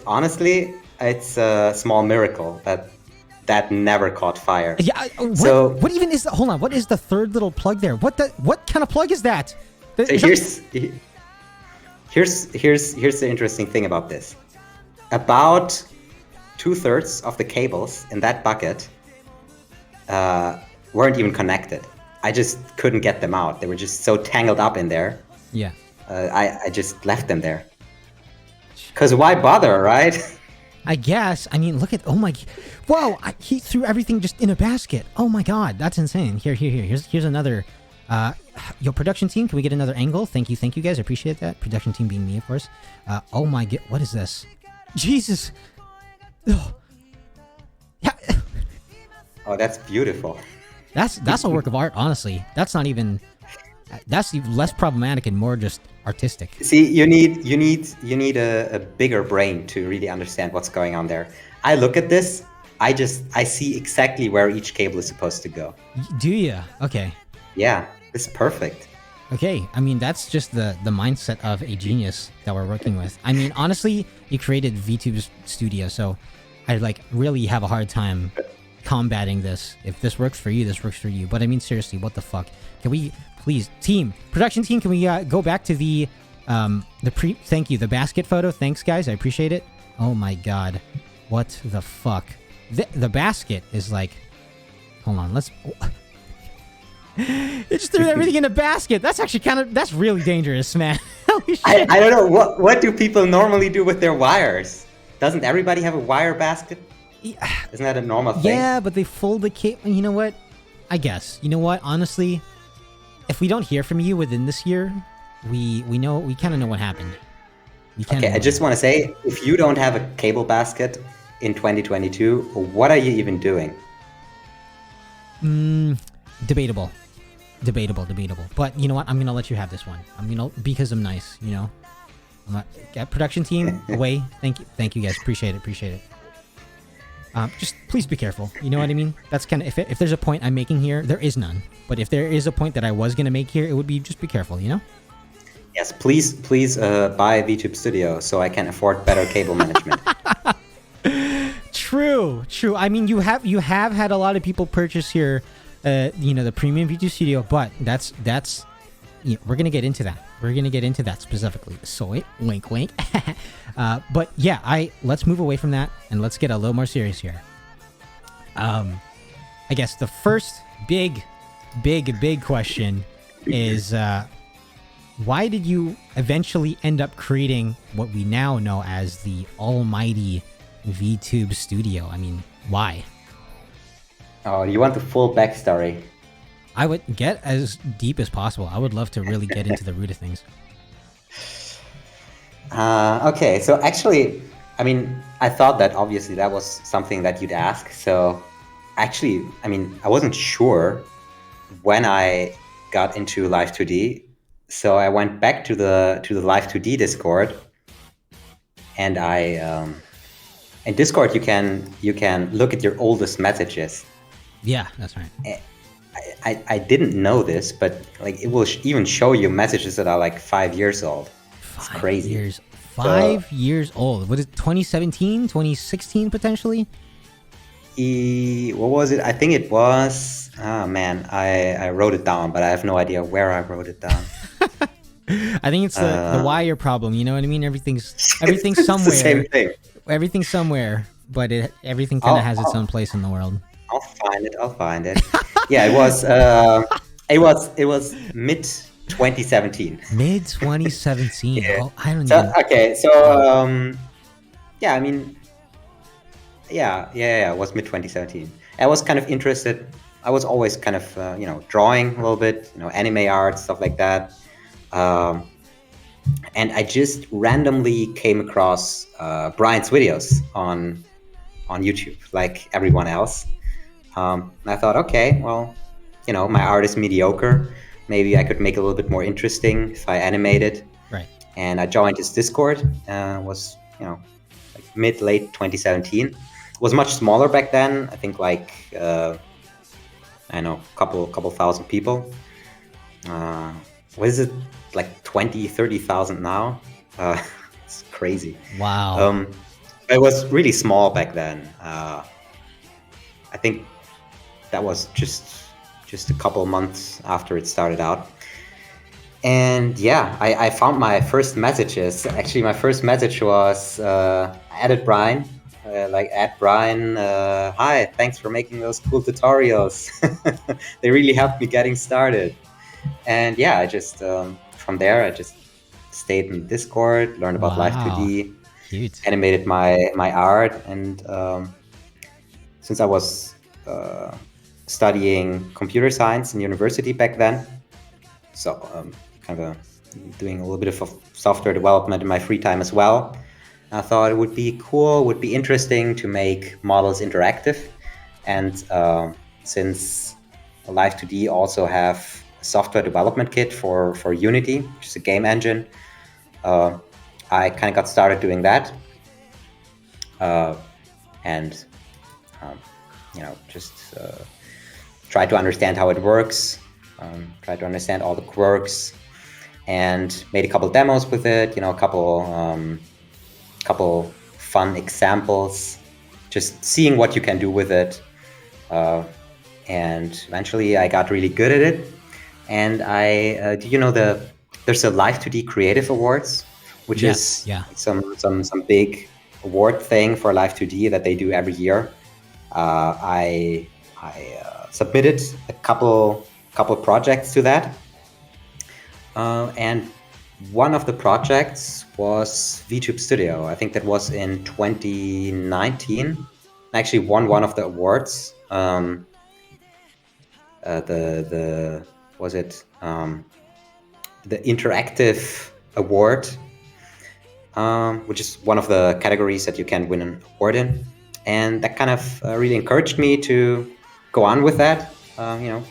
honestly, it's a small miracle that never caught fire. Yeah. What even is that? Hold on. What is the third little plug there? What kind of plug is that? So here's the interesting thing about this. About 2/3 of the cables in that bucket weren't even connected. I just couldn't get them out. They were just so tangled up in there. Yeah. I just left them there. Because why bother, right? I guess. I mean, look at... Oh my... Whoa! He threw everything just in a basket. Oh my god. That's insane. Here. Here's another... Yo, production team, can we get another angle? Thank you guys. I appreciate that. Production team being me, of course. Oh my god. What is this? Jesus! Oh. Yeah. Oh, that's beautiful. That's a work of art, honestly. That's not even... That's even less problematic and more just artistic. See, you need a bigger brain to really understand what's going on there. I look at this, I see exactly where each cable is supposed to go. Do you? Okay. Yeah, it's perfect. Okay, I mean, that's just the mindset of a genius that we're working with. I mean, honestly, you created VTuber Studio, so I really have a hard time combating this. If this works for you, this works for you. But I mean, seriously, what the fuck? Can we please, production team, can we go back to the thank you, the basket photo? Thanks, guys, I appreciate it. Oh my god, what the fuck? The basket is hold on, let's... It just threw everything in a basket. That's actually that's really dangerous, man. Holy shit. I don't know, what do people normally do with their wires? Doesn't everybody have a wire basket? Yeah. Isn't that a normal thing? Yeah, but they fold the cable. You know what? I guess. You know what? Honestly, if we don't hear from you within this year, we kind of know what happened. Okay, I just want to say, if you don't have a cable basket in 2022, what are you even doing? Debatable. But you know what? I'm gonna let you have this one. Because I'm nice. Production team away. Thank you guys. Appreciate it. Just please be careful. You know what I mean? That's kind of if there's a point I'm making here, there is none. But if there is a point that I was gonna make here, it would be just be careful. You know? Yes, please buy VTube Studio so I can afford better cable management. True. I mean, you have had a lot of people purchase here, the premium VTube Studio, but that's we're gonna get into that. We're gonna get into that specifically. So wink, wink. But yeah, let's move away from that and let's get a little more serious here. I guess the first big question is why did you eventually end up creating what we now know as the almighty VTube Studio? I mean, why? Oh, you want the full backstory? I would get as deep as possible. I would love to really get into the root of things. Okay, so actually, I mean, I thought that obviously that was something that you'd ask. So actually, I mean, I wasn't sure when I got into Live 2D. So I went back to the Live 2D Discord, and in Discord you can look at your oldest messages. Yeah, that's right. I didn't know this, but like it will even show you messages that are like 5 years old. It's crazy. 5 years old. What is it, 2017, 2016 potentially? What was it? I think it was. Oh man, I wrote it down, but I have no idea where I wrote it down. I think it's the wire problem. You know what I mean? Everything's somewhere. The same thing. Everything's somewhere, but everything kind of has its own place in the world. I'll find it. Yeah, it was mid 2017. Mid 2017. Yeah. Oh, I don't so, know. Okay, so yeah, I mean, yeah, it was mid 2017. I was kind of interested. I was always kind of drawing a little bit, anime art, stuff like that. And I just randomly came across Brian's videos on YouTube, like everyone else. And I thought, okay, well, my art is mediocre. Maybe I could make it a little bit more interesting if I animated. Right. And I joined his Discord. Was like late 2017. It was much smaller back then. I think like I know, couple thousand people. What is it, like 20, 30,000 now? It's crazy. Wow. It was really small back then. I think that was just a couple months after it started out. And yeah, I found my first messages. Actually, my first message was I added Brian. Add Brian, hi, thanks for making those cool tutorials. They really helped me getting started. And yeah, I just from there I just stayed in Discord, learned about Live 2D, Cute. Animated my art, and since I was studying computer science in university back then, so kind of doing a little bit of software development in my free time as well. I thought it would be cool, would be interesting to make models interactive, and since Live 2D also have software development kit for Unity, which is a game engine. I kind of got started doing that, and just try to understand how it works, try to understand all the quirks, and made a couple demos with it. A couple fun examples, just seeing what you can do with it, and eventually I got really good at it. And there's a Live 2D Creative Awards, which is some big award thing for Live 2D that they do every year. I submitted a couple projects to that, and one of the projects was Vtube Studio. I think that was in 2019. I actually won one of the awards. The interactive award, which is one of the categories that you can win an award in, and that kind of really encouraged me to go on with that. I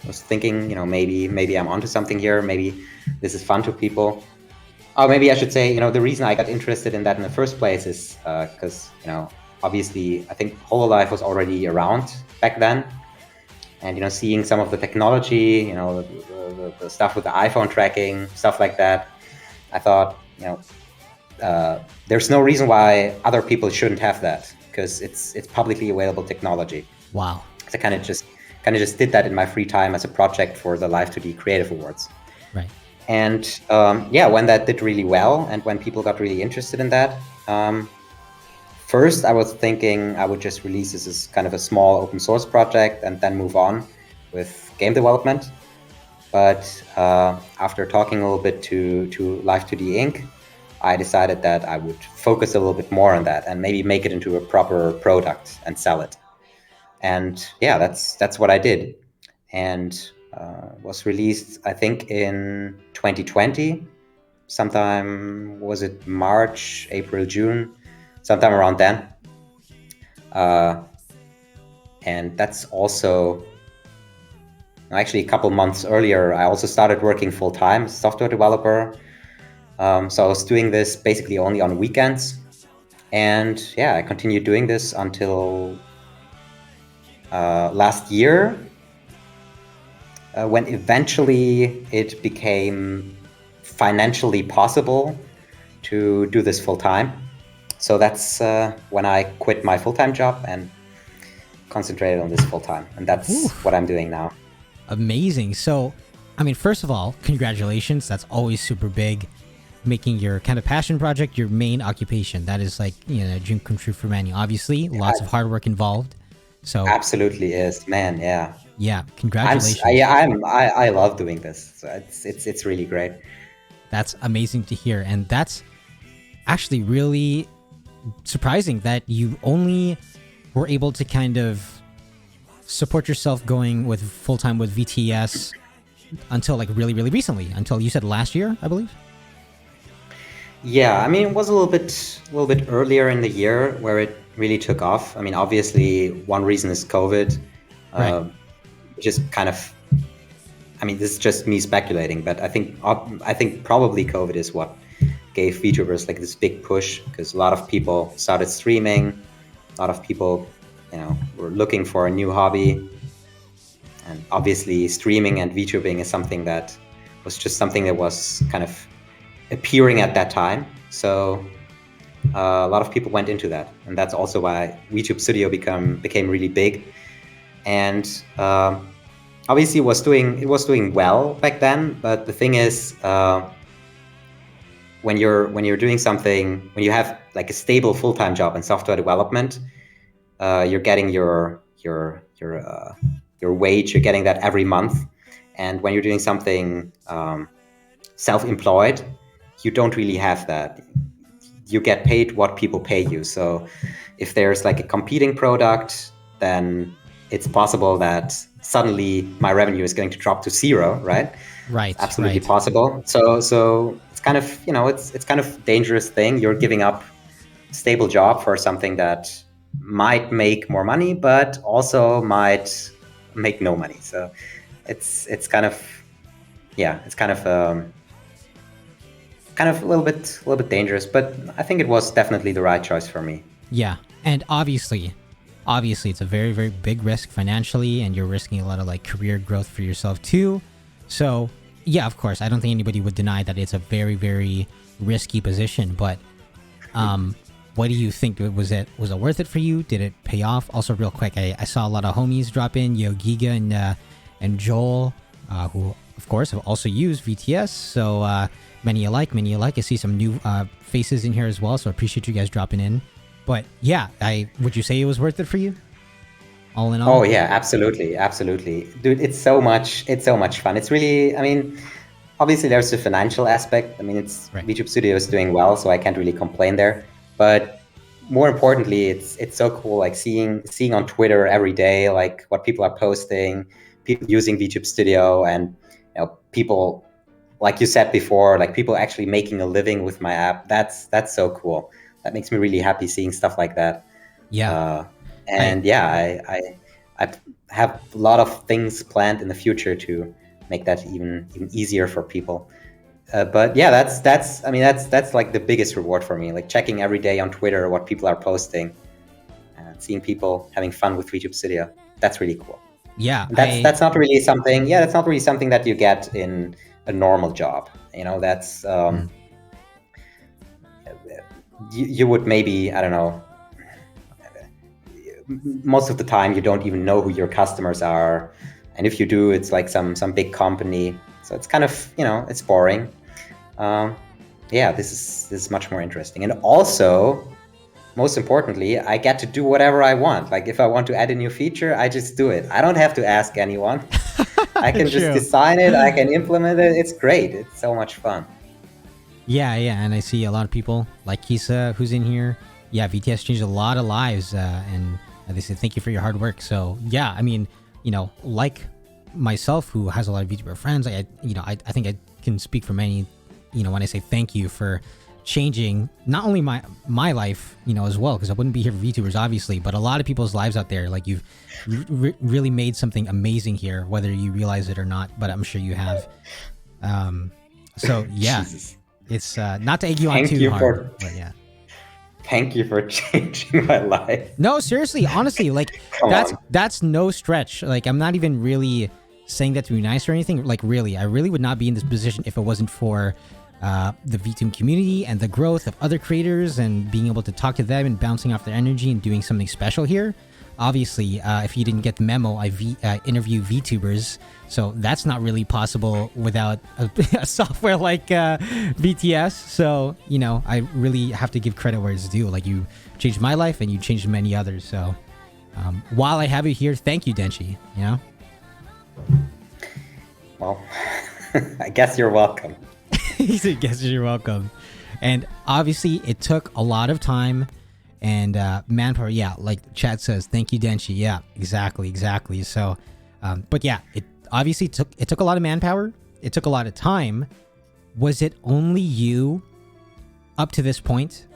was thinking, maybe I'm onto something here. Maybe this is fun to people. Or maybe I should say, the reason I got interested in that in the first place is because obviously, I think HoloLive was already around back then. And, seeing some of the technology, the stuff with the iPhone tracking, stuff like that, I thought, there's no reason why other people shouldn't have that, because it's publicly available technology. Wow. So I kind of just did that in my free time as a project for the Live2D Creative Awards. Right. And when that did really well, and when people got really interested in that, first I was thinking I would just release this as kind of a small open source project and then move on with game development. But after talking a little bit to Live2D Inc., I decided that I would focus a little bit more on that and maybe make it into a proper product and sell it. And yeah, that's what I did. And was released, I think, in 2020. Sometime, was it March, April, June? Sometime around then. And that's also, actually a couple months earlier, I also started working full-time as a software developer. So I was doing this basically only on weekends. And yeah, I continued doing this until last year, when eventually it became financially possible to do this full-time. So that's when I quit my full-time job and concentrated on this full-time. And that's what I'm doing now. Amazing. So, I mean, first of all, congratulations. That's always super big. Making your kind of passion project your main occupation. That is like, a dream come true for many. Obviously, lots of hard work involved. So absolutely is, man. Yeah. Yeah. Congratulations. I love doing this. So it's really great. That's amazing to hear. And that's actually really surprising that you only were able to kind of support yourself going with full-time with VTS until like really, really recently, until you said last year, I believe. Yeah, I mean, it was a little bit earlier in the year where it really took off. I mean, obviously, one reason is COVID. Right. Just kind of, I mean, this is just me speculating, but I think probably COVID is what gave VTubers like this big push, because a lot of people started streaming, a lot of people, were looking for a new hobby, and obviously, streaming and VTubing is something that was kind of appearing at that time. So a lot of people went into that, and that's also why VTube Studio became really big. And obviously, it was doing well back then. But the thing is, when you're doing something, when you have like a stable full-time job in software development, you're getting your wage. You're getting that every month. And when you're doing something self-employed, you don't really have that. You get paid what people pay you. So if there's like a competing product, then it's possible that suddenly my revenue is going to drop to zero, right? Right. It's absolutely possible. So it's kind of, it's kind of dangerous thing. You're giving up a stable job for something that might make more money, but also might make no money. So it's kind of, it's kind of a little bit dangerous, but I think it was definitely the right choice for me. Yeah, and obviously it's a very, very big risk financially, and you're risking a lot of like career growth for yourself too. So yeah, of course, I don't think anybody would deny that it's a very, very risky position. But what do you think? Was it worth it for you? Did it pay off? Also, real quick, I saw a lot of homies drop in, Yo Giga and Joel, who of course have also used VTS. So many alike. I see some new faces in here as well, so I appreciate you guys dropping in. But yeah, would you say it was worth it for you? All in all? Oh yeah, absolutely. Dude, it's so much fun. It's really, I mean, obviously there's the financial aspect. I mean, Right. VTube Studio is doing well, so I can't really complain there. But more importantly, it's so cool, like seeing on Twitter every day, like what people are posting, people using VTube Studio, and people, like you said before, like people actually making a living with my app. That's so cool. That makes me really happy seeing stuff like that. Yeah. I have a lot of things planned in the future to make that even easier for people. But yeah, that's like the biggest reward for me, like checking every day on Twitter what people are posting. seeing people having fun with VTube Studio. That's really cool. Yeah, that's not really something. Yeah, that's not really something that you get in a normal job. That's you would maybe, I don't know. Most of the time, you don't even know who your customers are, and if you do, it's like some big company. So it's kind of, it's boring. Yeah, this is much more interesting, and also, most importantly, I get to do whatever I want. Like if I want to add a new feature, I just do it. I don't have to ask anyone. I can just design it. I can implement it. It's great. It's so much fun. Yeah, and I see a lot of people like Kisa who's in here. Yeah, VTS changed a lot of lives, and they say thank you for your hard work. So yeah, I mean, like myself, who has a lot of VTuber friends, I think I can speak for many, when I say thank you for changing not only my life, as well, because I wouldn't be here for VTubers, obviously, but a lot of people's lives out there. Like you've really made something amazing here, whether you realize it or not, but I'm sure you have. So yeah, it's not to egg you on too hard, but yeah. Thank you for changing my life. No, seriously, honestly, like that's no stretch. Like I'm not even really saying that to be nice or anything. Like really, I really would not be in this position if it wasn't for the VTube community and the growth of other creators and being able to talk to them and bouncing off their energy and doing something special here. Obviously, if you didn't get the memo, I interview VTubers, so that's not really possible without a software like VTS. So, I really have to give credit where it's due. Like, you changed my life and you changed many others. So, while I have you here, thank you, Denchi, Well, I guess you're welcome. He said, guess you're welcome. And obviously, it took a lot of time and manpower. Yeah, like Chad says, thank you, Denchi. Yeah, exactly. So, but yeah, it obviously took a lot of manpower. It took a lot of time. Was it only you up to this point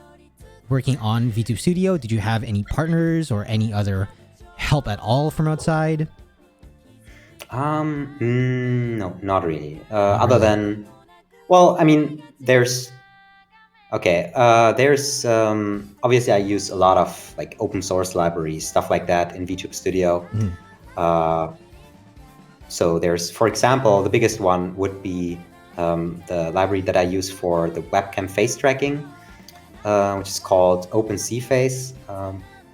working on VTube Studio? Did you have any partners or any other help at all from outside? No, not really. Other than, well, I mean, there's obviously I use a lot of like open source libraries, stuff like that in VTube Studio. So there's, for example, the biggest one would be the library that I use for the webcam face tracking, which is called OpenCFace,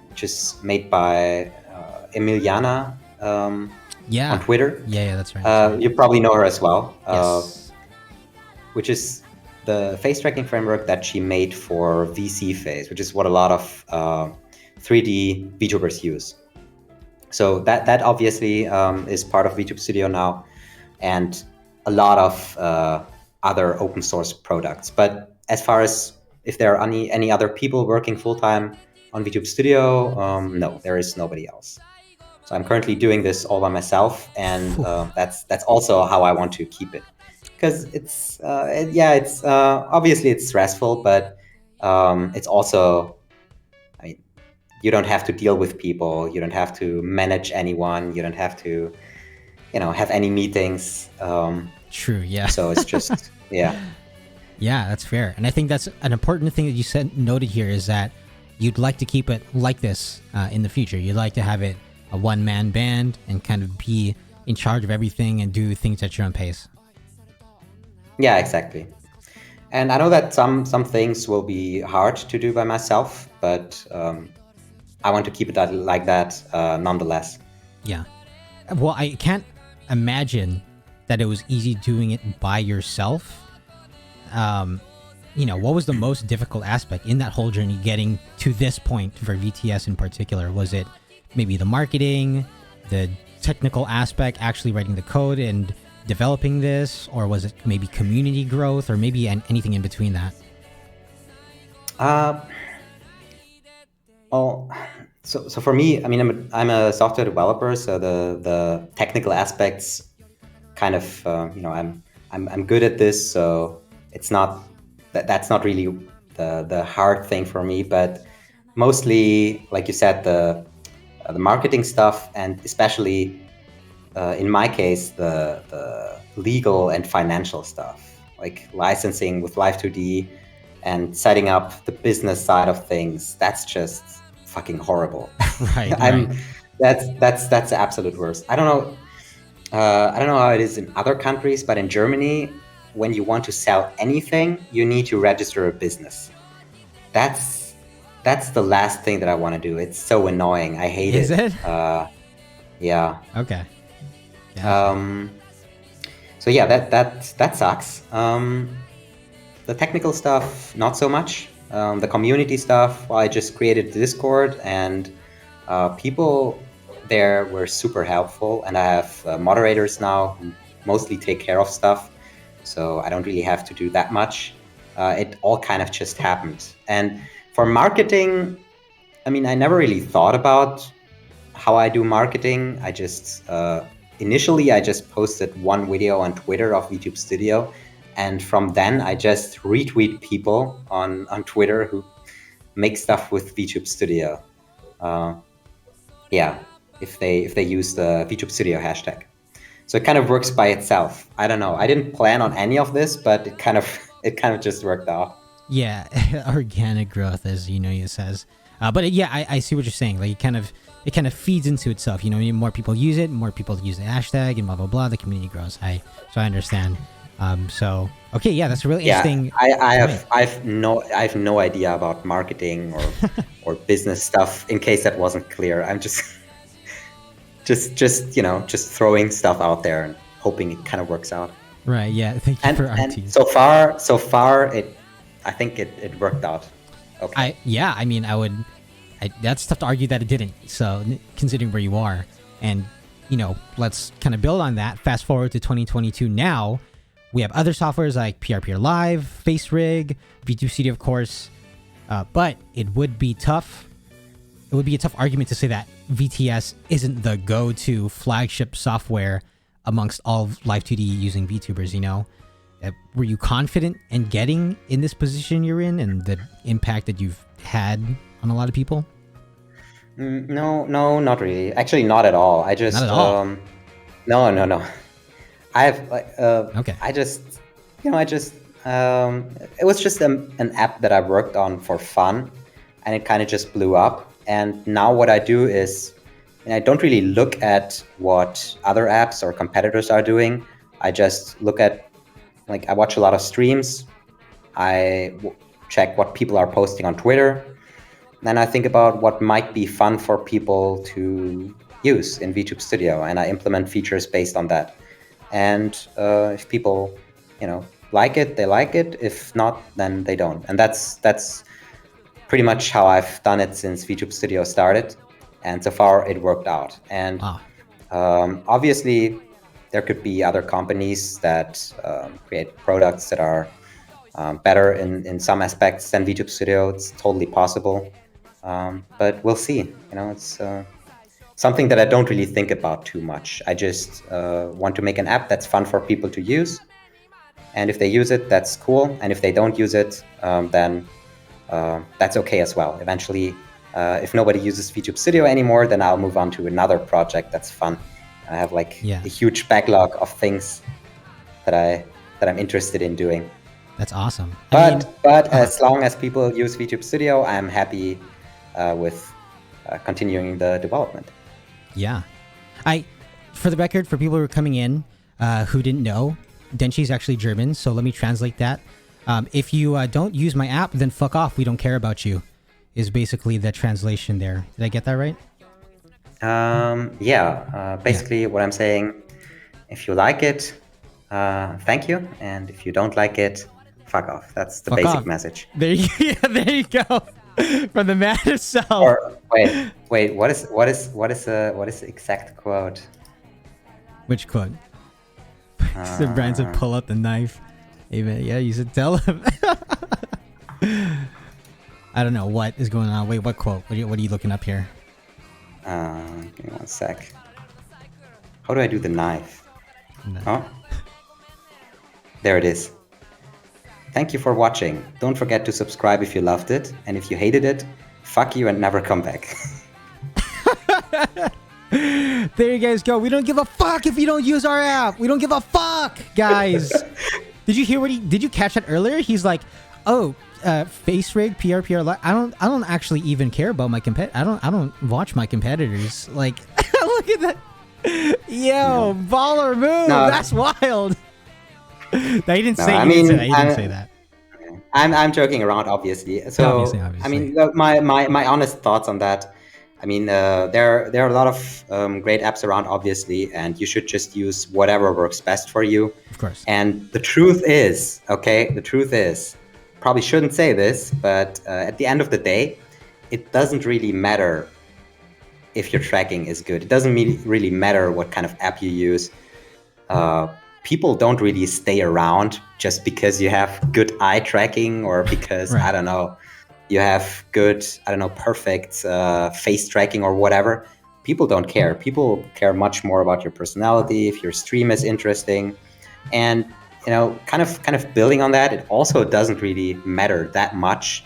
which is made by Emiliana on Twitter. Yeah, that's right. You probably know her as well. Yes. Which is the face tracking framework that she made for VCFace, which is what a lot of 3D VTubers use. So that obviously is part of VTube Studio now, and a lot of other open source products. But as far as if there are any other people working full-time on VTube Studio, no, there is nobody else. So I'm currently doing this all by myself, and that's also how I want to keep it. Because it's obviously it's stressful, but it's also, I mean, you don't have to deal with people, you don't have to manage anyone, you don't have to, have any meetings. True, yeah. So it's just yeah. Yeah, that's fair, and I think that's an important thing that you noted here is that you'd like to keep it like this in the future. You'd like to have it a one-man band and kind of be in charge of everything and do things at your own pace. Yeah, exactly. And I know that some things will be hard to do by myself, but I want to keep it like that nonetheless. Yeah. Well, I can't imagine that it was easy doing it by yourself. What was the most difficult aspect in that whole journey getting to this point for VTS in particular? Was it maybe the marketing, the technical aspect, actually writing the code and developing this, or was it maybe community growth, or maybe anything in between that? Well, so for me, I mean, I'm a software developer, so the technical aspects kind of I'm good at this, so it's not that's not really the hard thing for me, but mostly, like you said, the marketing stuff, and especially in my case, the legal and financial stuff, like licensing with Live2D and setting up the business side of things. That's just fucking horrible. Right. That's the absolute worst. I don't know. I don't know how it is in other countries, but in Germany, when you want to sell anything, you need to register a business. That's the last thing that I want to do. It's so annoying. I hate it. Is it? Yeah. Okay. Yeah. So yeah, that sucks. The technical stuff, not so much. The community stuff, well, I just created Discord, and people there were super helpful, and I have moderators now who mostly take care of stuff, so I don't really have to do that much. It all kind of just happened. And for marketing, I mean, I never really thought about how I do marketing. I just initially I just posted one video on Twitter of Vtube Studio, and from then I just retweet people on Twitter who make stuff with Vtube Studio. Yeah, if they use the Vtube Studio hashtag. So it kind of works by itself. I don't know. I didn't plan on any of this, but it kind of just worked out. Yeah, organic growth, as it says. But yeah, I see what you're saying. Like it kind of feeds into itself. More people use it, more people use the hashtag, and blah blah blah. The community grows. So I understand. So okay, yeah, that's really interesting. I have no idea about marketing or business stuff. In case that wasn't clear, I'm just throwing stuff out there and hoping it kind of works out. Right. Yeah. Thank you for RTs. And so far, I think it worked out. Okay. I mean, that's tough to argue that it didn't. So considering where you are, and let's kind of build on that. Fast forward to 2022 now. We have other softwares like PRPR Live, FaceRig, Vtube Studio, of course. But it would be tough. It would be a tough argument to say that VTS isn't the go-to flagship software amongst all live 2D using VTubers, Were you confident in getting in this position you're in and the impact that you've had on a lot of people? No, not really. Actually, not at all. I just... Not at all? No. I have okay. It was just an app that I worked on for fun, and it kind of just blew up. And now what I do is, I don't really look at what other apps or competitors are doing. I just look at, I watch a lot of streams. I check what people are posting on Twitter. Then I think about what might be fun for people to use in Vtube Studio, and I implement features based on that. And if people, like it, they like it. If not, then they don't. And that's pretty much how I've done it since Vtube Studio started. And so far, it worked out. And obviously, there could be other companies that create products that are better in some aspects than Vtube Studio. It's totally possible. But we'll see. It's something that I don't really think about too much. I just want to make an app that's fun for people to use. And if they use it, that's cool. And if they don't use it, then that's okay as well. Eventually, if nobody uses Vtube Studio anymore, then I'll move on to another project that's fun. I have a huge backlog of things that I'm interested in doing. That's awesome. But as long as people use Vtube Studio, I'm happy with continuing the development. Yeah. For the record, for people who are coming in who didn't know, Denchi is actually German, so let me translate that. If you don't use my app, then fuck off. We don't care about you, is basically the translation there. Did I get that right? Basically what I'm saying, if you like it, thank you. And if you don't like it, fuck off. That's the basic message. There you go. From the man himself. Or wait, what is the exact quote? Which quote? So Brian said, "Pull out the knife." Amen. Yeah, you should tell him. I don't know what is going on. Wait, what quote? What are you looking up here? Give me one sec. How do I do the knife? No. Oh, there it is. Thank you for watching. Don't forget to subscribe if you loved it, and if you hated it, fuck you and never come back. There you guys go. We don't give a fuck if you don't use our app. We don't give a fuck, guys. Did you hear did you catch that earlier? He's like, Face rig, PRPR. I don't actually even care about my I don't watch my competitors. Like, look at that. Yo, baller move. No. That's wild. No, he didn't say. He didn't say that. I'm joking around, obviously. So obviously. I mean, my honest thoughts on that. I mean, there are a lot of great apps around, obviously, and you should just use whatever works best for you. Of course. And the truth is, probably shouldn't say this, but at the end of the day, it doesn't really matter if your tracking is good. It doesn't really matter what kind of app you use. People don't really stay around just because you have good eye tracking or because, right. I don't know, you have good, perfect face tracking or whatever. People don't care. People care much more about your personality, if your stream is interesting. And, kind of building on that, it also doesn't really matter that much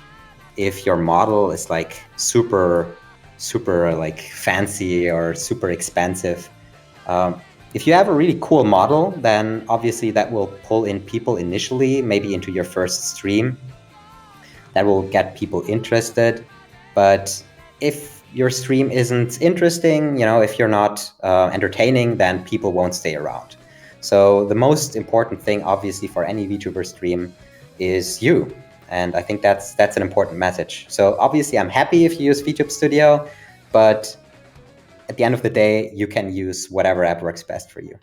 if your model is like super like fancy or super expensive. If you have a really cool model, then obviously that will pull in people initially, maybe into your first stream. That will get people interested. But if your stream isn't interesting, if you're not entertaining, then people won't stay around. So the most important thing, obviously, for any VTuber stream is you. And I think that's an important message. So obviously, I'm happy if you use VTube Studio, but at the end of the day, you can use whatever app works best for you.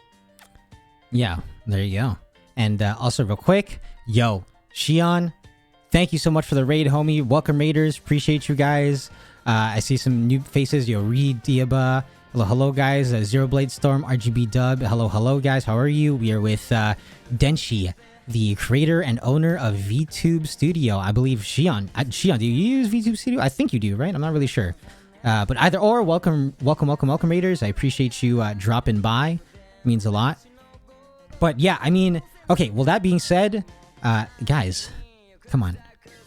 Yeah, there you go. And also real quick, Shion, thank you so much for the raid, homie. Welcome, raiders. Appreciate you guys. I see some new faces. Reed, Diaba. Hello, guys. Zero Blade Storm, RGB Dub. Hello, guys. How are you? We are with Denchi, the creator and owner of Vtube Studio. I believe Shion. Shion, do you use Vtube Studio? I think you do, right? I'm not really sure. But either or, welcome, raiders. I appreciate you dropping by. It means a lot. But yeah, I mean, okay. Well, that being said, guys, come on,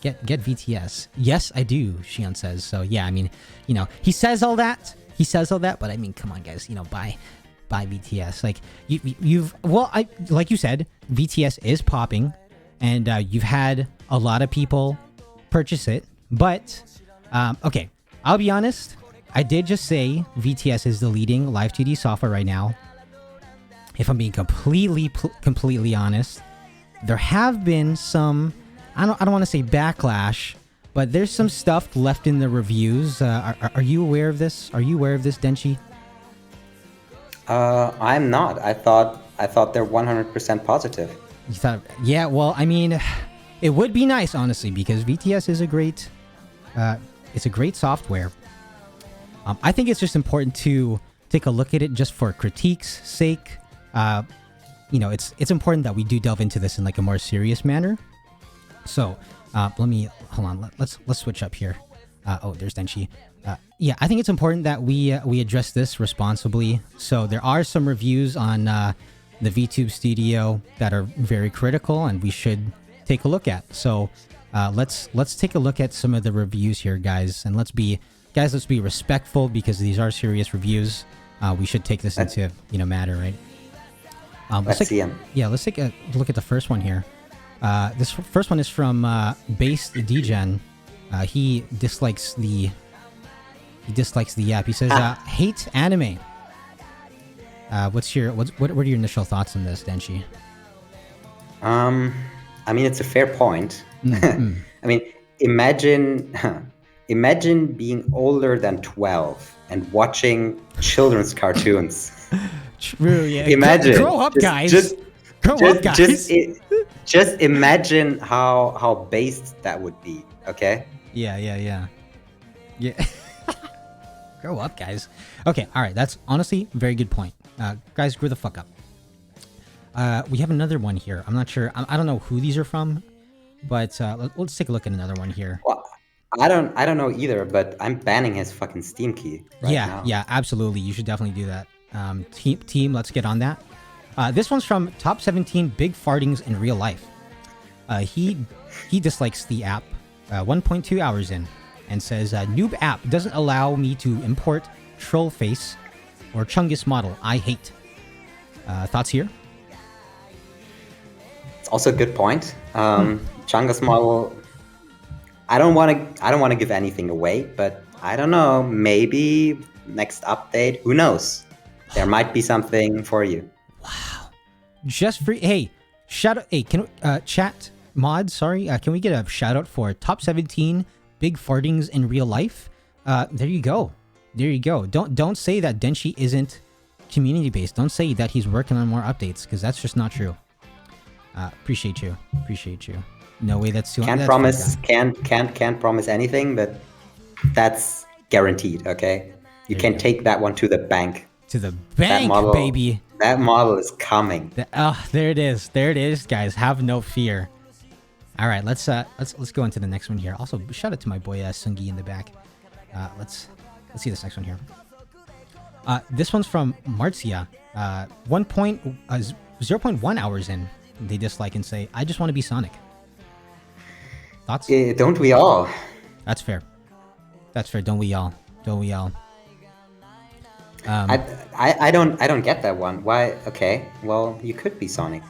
get VTS. Yes, I do. Shion says so. Yeah, I mean, he says all that. But I mean, come on, guys. Buy VTS. Like like you said, VTS is popping, and you've had a lot of people purchase it. But okay. I'll be honest, I did just say VTS is the leading live 2D software right now. If I'm being completely honest, there have been some, I don't want to say backlash, but there's some stuff left in the reviews. Are you aware of this? Are you aware of this, Denchi? I'm not. I thought they're 100% positive. You thought? Yeah. Well, I mean, it would be nice, honestly, because VTS is a great. It's a great software. I think it's just important to take a look at it just for critique's sake. It's important that we do delve into this in like a more serious manner. So let me hold on. Let's switch up here. There's Denchi. Yeah, I think it's important that we address this responsibly. So there are some reviews on the Vtube Studio that are very critical, and we should take a look at. So. Let's take a look at some of the reviews here, guys, and let's be respectful because these are serious reviews. We should take this into matter, right? Let's see them. Yeah, let's take a look at the first one here. This first one is from Based Degen. He dislikes the app. He says hate anime. What are your initial thoughts on this, Denchi? I mean, it's a fair point. I mean, imagine being older than 12 and watching children's cartoons. True, yeah. Imagine. Grow up, guys. Grow up, guys. Just imagine how based that would be, okay? Yeah. Grow up, guys. Okay, all right. That's honestly a very good point. Guys, grow the fuck up. We have another one here. I'm not sure. I don't know who these are from, but let's take a look at another one here. Well, I don't know either, but I'm banning his fucking Steam key right now. Yeah, absolutely. You should definitely do that. Team, let's get on that. This one's from Top 17 Big Fartings in Real Life. He dislikes the app 1.2 hours in and says, noob app doesn't allow me to import troll face or Chungus model. I hate. Thoughts here? It's also a good point. Chungus model I don't want to give anything away, but I don't know. Maybe next update. Who knows? There might be something for you. Wow. Just free. Hey, shout out. Hey, can chat mod? Sorry. Can we get a shout out for top 17 big fartings in real life? There you go. There you go. Don't say that Denchi isn't community based. Don't say that he's working on more updates, because that's just not true. Appreciate you. Appreciate you. No way. That's too. Can't promise anything, but that's guaranteed. Okay, you can take that one to the bank. To the bank, baby. That model is coming. There it is. There it is, guys. Have no fear. All right, let's go into the next one here. Also, shout out to my boy Sungi in the back. Let's see this next one here. This one's from Marcia. 0.1 hours in, they dislike and say, "I just want to be Sonic." Thoughts? Don't we all? That's fair. That's fair. Don't we all? Don't we all? I don't get that one. Why? Okay, well, you could be Sonic.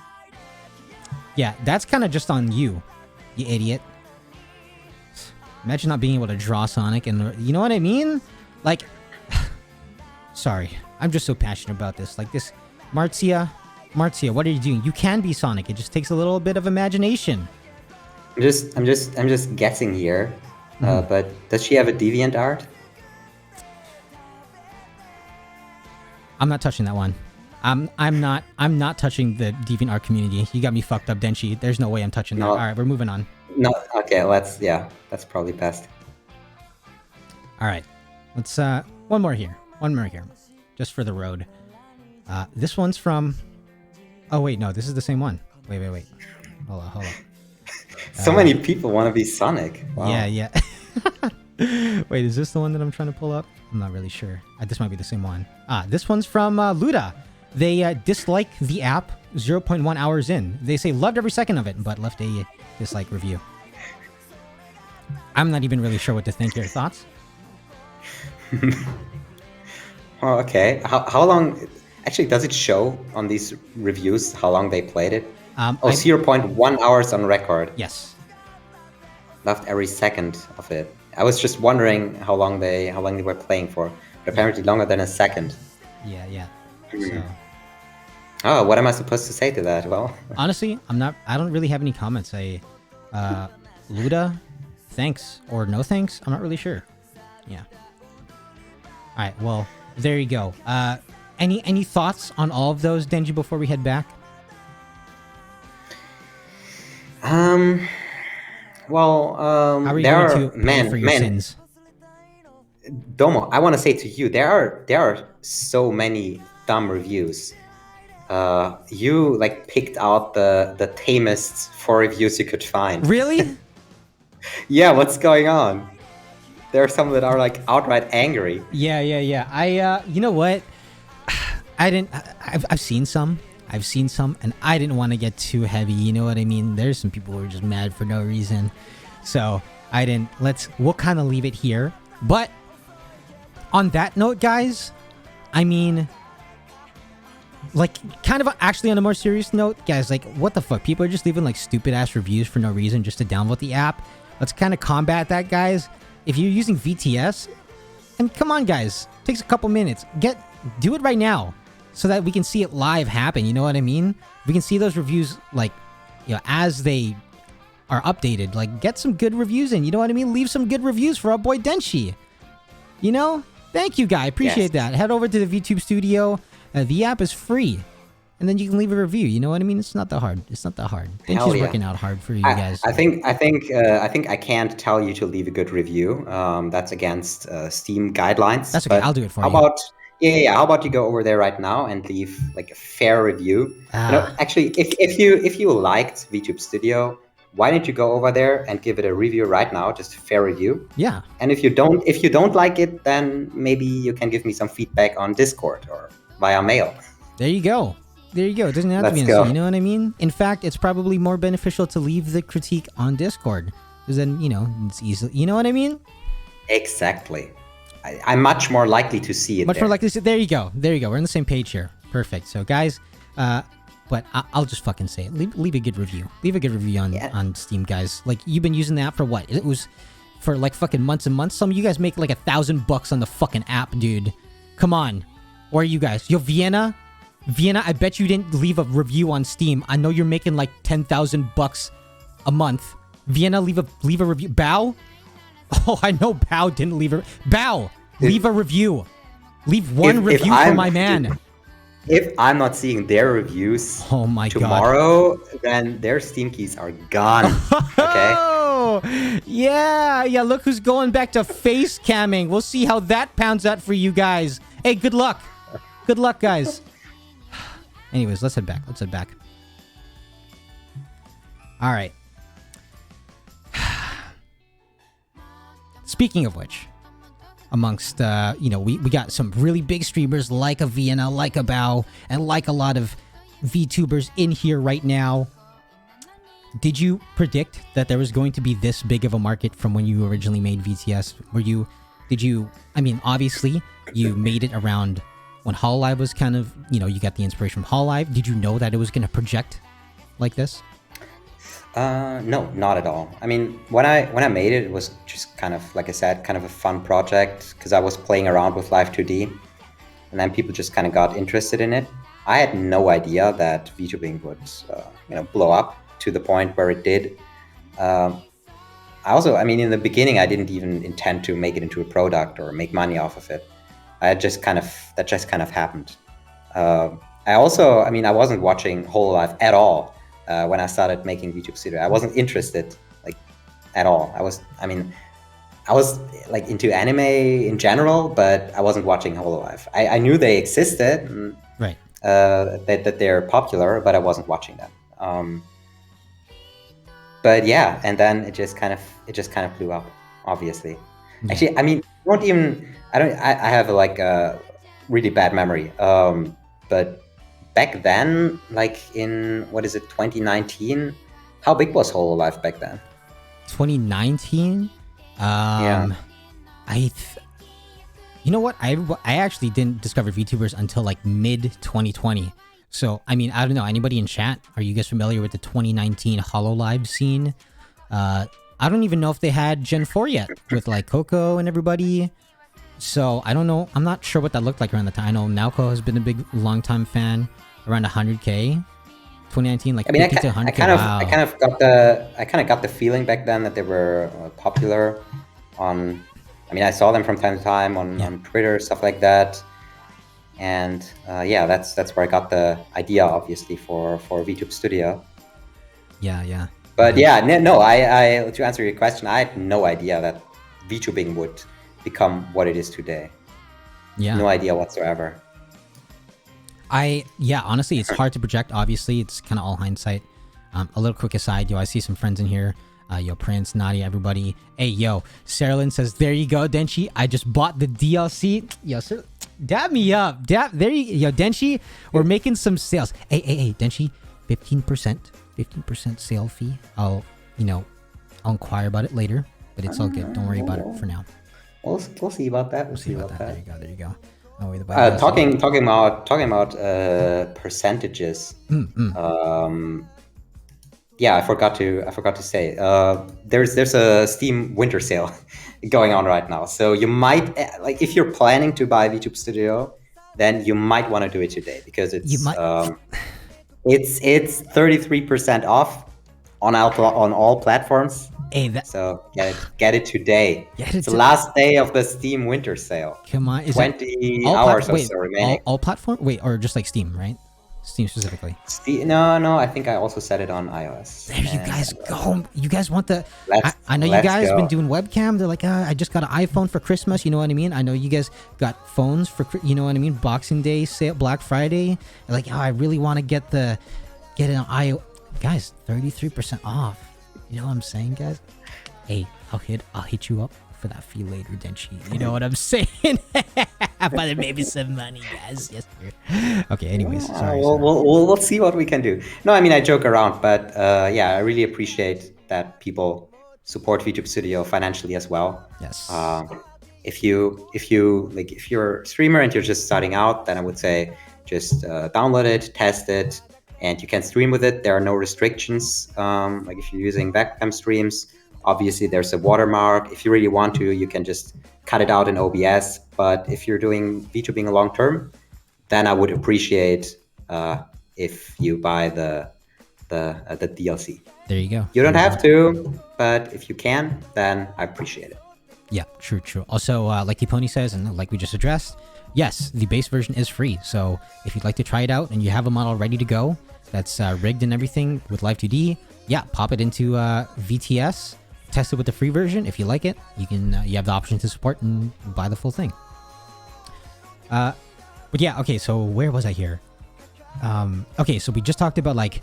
Yeah, that's kind of just on you, you idiot. Imagine not being able to draw Sonic, and you know what I mean? Like, sorry, I'm just so passionate about this. Like this, Marcia, what are you doing? You can be Sonic. It just takes a little bit of imagination. I'm just guessing here. But does she have a DeviantArt? I'm not touching that one. I'm not touching the DeviantArt community. You got me fucked up, Denchi. There's no way I'm touching that. All right, we're moving on. No, okay, that's probably best. All right, let's one more here, just for the road. This one's from. Oh wait, no, this is the same one. Wait. Hold on. So many people want to be Sonic. Wow. Yeah. Wait, is this the one that I'm trying to pull up? I'm not really sure. This might be the same one. This one's from Luda. They dislike the app 0.1 hours in. They say loved every second of it, but left a dislike review. I'm not even really sure what to think here. Thoughts? Oh, okay. How long? Actually, does it show on these reviews how long they played it? 0.1 hours on record. Yes. Loved every second of it. I was just wondering how long they were playing for. But apparently longer than a second. Yeah. So. Oh, what am I supposed to say to that? Well, honestly, I don't really have any comments. Luda, thanks or no thanks. I'm not really sure. Yeah. All right. Well, there you go. Any thoughts on all of those, Denji, before we head back? Well, how are you going to pay for your sins? Domo, I want to say to you, there are so many dumb reviews. You picked out the tamest 4 reviews you could find. Really? Yeah, what's going on? There are some that are outright angry. Yeah. You know what? I've seen some, and I didn't want to get too heavy. You know what I mean? There's some people who are just mad for no reason, so I didn't. We'll kind of leave it here. But on that note, guys, I mean, kind of actually on a more serious note, guys, what the fuck? People are just leaving stupid ass reviews for no reason just to download the app. Let's kind of combat that, guys. If you're using VTS, and come on, guys, it takes a couple minutes. Do it right now, so that we can see it live happen. You know what I mean? We can see those reviews as they are updated. Get some good reviews in. You know what I mean? Leave some good reviews for our boy Denchi. You know? Thank you, guy. Appreciate that. Head over to the VTube studio. The app is free, and then you can leave a review. You know what I mean? It's not that hard. Denchi's working out hard for you guys. I think I can't tell you to leave a good review. That's against Steam guidelines. That's okay. I'll do it for you. How about you go over there right now and leave a fair review? Actually, if you liked VTube Studio, why don't you go over there and give it a review right now, just a fair review? Yeah. And if you don't like it, then maybe you can give me some feedback on Discord or via mail. There you go. It doesn't have to be insane. You know what I mean? In fact, it's probably more beneficial to leave the critique on Discord, because then it's easy. You know what I mean? Exactly. I'm much more likely to see it. More likely to see. There you go. We're on the same page here. Perfect. So, guys, But I'll just fucking say it. Leave a good review. Leave a good review on Steam, guys. Like, you've been using the app for what? It was for like fucking months and months. Some of you guys make like $1,000 on the fucking app, dude. Come on. Or are you guys? Yo, Vienna, I bet you didn't leave a review on Steam. I know you're making like $10,000 a month. Vienna, leave a review. Bao? Oh, I know Bao didn't leave a... Bao, leave a review. Leave one review for my man. If I'm not seeing their reviews tomorrow, then their Steam keys are gone. Okay? Oh, yeah. Look who's going back to face camming. We'll see how that pounds out for you guys. Hey, good luck. Good luck, guys. Anyways, let's head back. All right. Speaking of which, amongst, we got some really big streamers like a Vienna, like a Bao, and like a lot of VTubers in here right now. Did you predict that there was going to be this big of a market from when you originally made VTS? Obviously, you made it around when Hololive was kind of, you got the inspiration from Hololive. Did you know that it was going to project like this? No, not at all. I mean, when I made it, it was just kind of, like I said, kind of a fun project because I was playing around with Live 2D, and then people just kind of got interested in it. I had no idea that VTubing would, blow up to the point where it did. In the beginning, I didn't even intend to make it into a product or make money off of it. That just kind of happened. I wasn't watching Hololive at all. When I started making VTube Studio, I wasn't interested at all. I was like into anime in general, but I wasn't watching Hololive. I knew they existed, and, right? That they're popular, but I wasn't watching them. But yeah, and then it just kind of blew up. Obviously, actually, I have a really bad memory. But back then, like in 2019, how big was Hololive back then? 2019. Yeah. You know what? I actually didn't discover VTubers until like mid 2020. So I don't know. Anybody in chat? Are you guys familiar with the 2019 Hololive scene? I don't even know if they had Gen 4 yet with like Coco and everybody. So I don't know. I'm not sure what that looked like around the time. I know Naoko has been a big, long-time fan. Around 100K, 2019, like 50 to 100K. I kind of got the feeling back then that they were popular on. I saw them from time to time on Twitter, stuff like that. And that's where I got the idea, obviously, for VTube Studio. Yeah. But I to answer your question, I had no idea that VTubing would become what it is today. Yeah. No idea whatsoever. Honestly, it's hard to project. Obviously, it's kind of all hindsight. A little quick aside, I see some friends in here. Prince, Nadia, everybody. Hey, Saralyn says, there you go, Denchi. I just bought the DLC. Sir, dab me up. Denchi, we're making some sales. Hey, Denchi, 15% sale fee. I'll inquire about it later, but it's all good. Don't worry about it for now. We'll see about that. We'll see about that. There you go. Talking about percentages. I forgot to say there's a Steam winter sale going on right now. So you might if you're planning to buy VTube Studio, then you might want to do it today because it's 33% off on all platforms. Hey, so get it today. It's the last day of the Steam winter sale. Come on, 20 hours or so remaining. All platform? Wait, or just like Steam, right? Steam specifically. No, I think I also set it on iOS. There you guys go. You guys want the... I know you guys been doing webcam. They're like, I just got an iPhone for Christmas. You know what I mean? I know you guys got phones for, Boxing Day, sale, Black Friday. They're like, I really want to get an iOS. Guys, 33% off. You know what I'm saying, guys? Hey, I'll hit you up for that fee later, Denchi. You know what I'm saying? But maybe some money, guys. Yes, sir. Okay, anyways. Sorry. We'll see what we can do. No, I joke around, but I really appreciate that people support VTube Studio financially as well. Yes. If you're a streamer and you're just starting out, then I would say just download it, test it, and you can stream with it. There are no restrictions. Like if you're using webcam streams, obviously there's a watermark. If you really want to, you can just cut it out in OBS. But if you're doing VTubing long term, then I would appreciate if you buy the DLC. There you go. You don't have to, but if you can, then I appreciate it. Yeah, true. Also, like the Pony says, and like we just addressed, yes, the base version is free. So if you'd like to try it out and you have a model ready to go that's rigged and everything with Live 2D, yeah, pop it into VTS, test it with the free version. If you like it, you can you have the option to support and buy the full thing. But yeah, okay. So where was I here? Okay, so we just talked about like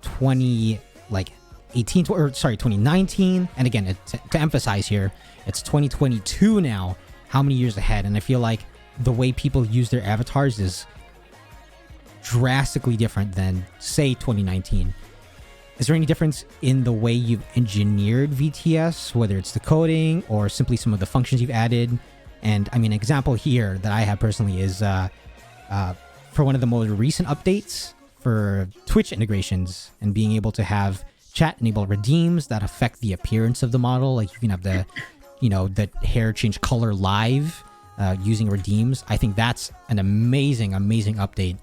2019, and again, to emphasize here, it's 2022 now. How many years ahead? And I feel like the way people use their avatars is drastically different than, say, 2019. Is there any difference in the way you've engineered VTS, whether it's the coding or simply some of the functions you've added? And I mean, an example here that I have personally is for one of the most recent updates for Twitch integrations and being able to have chat enable redeems that affect the appearance of the model. Like you can have the, the hair change color live using redeems. I think that's an amazing update.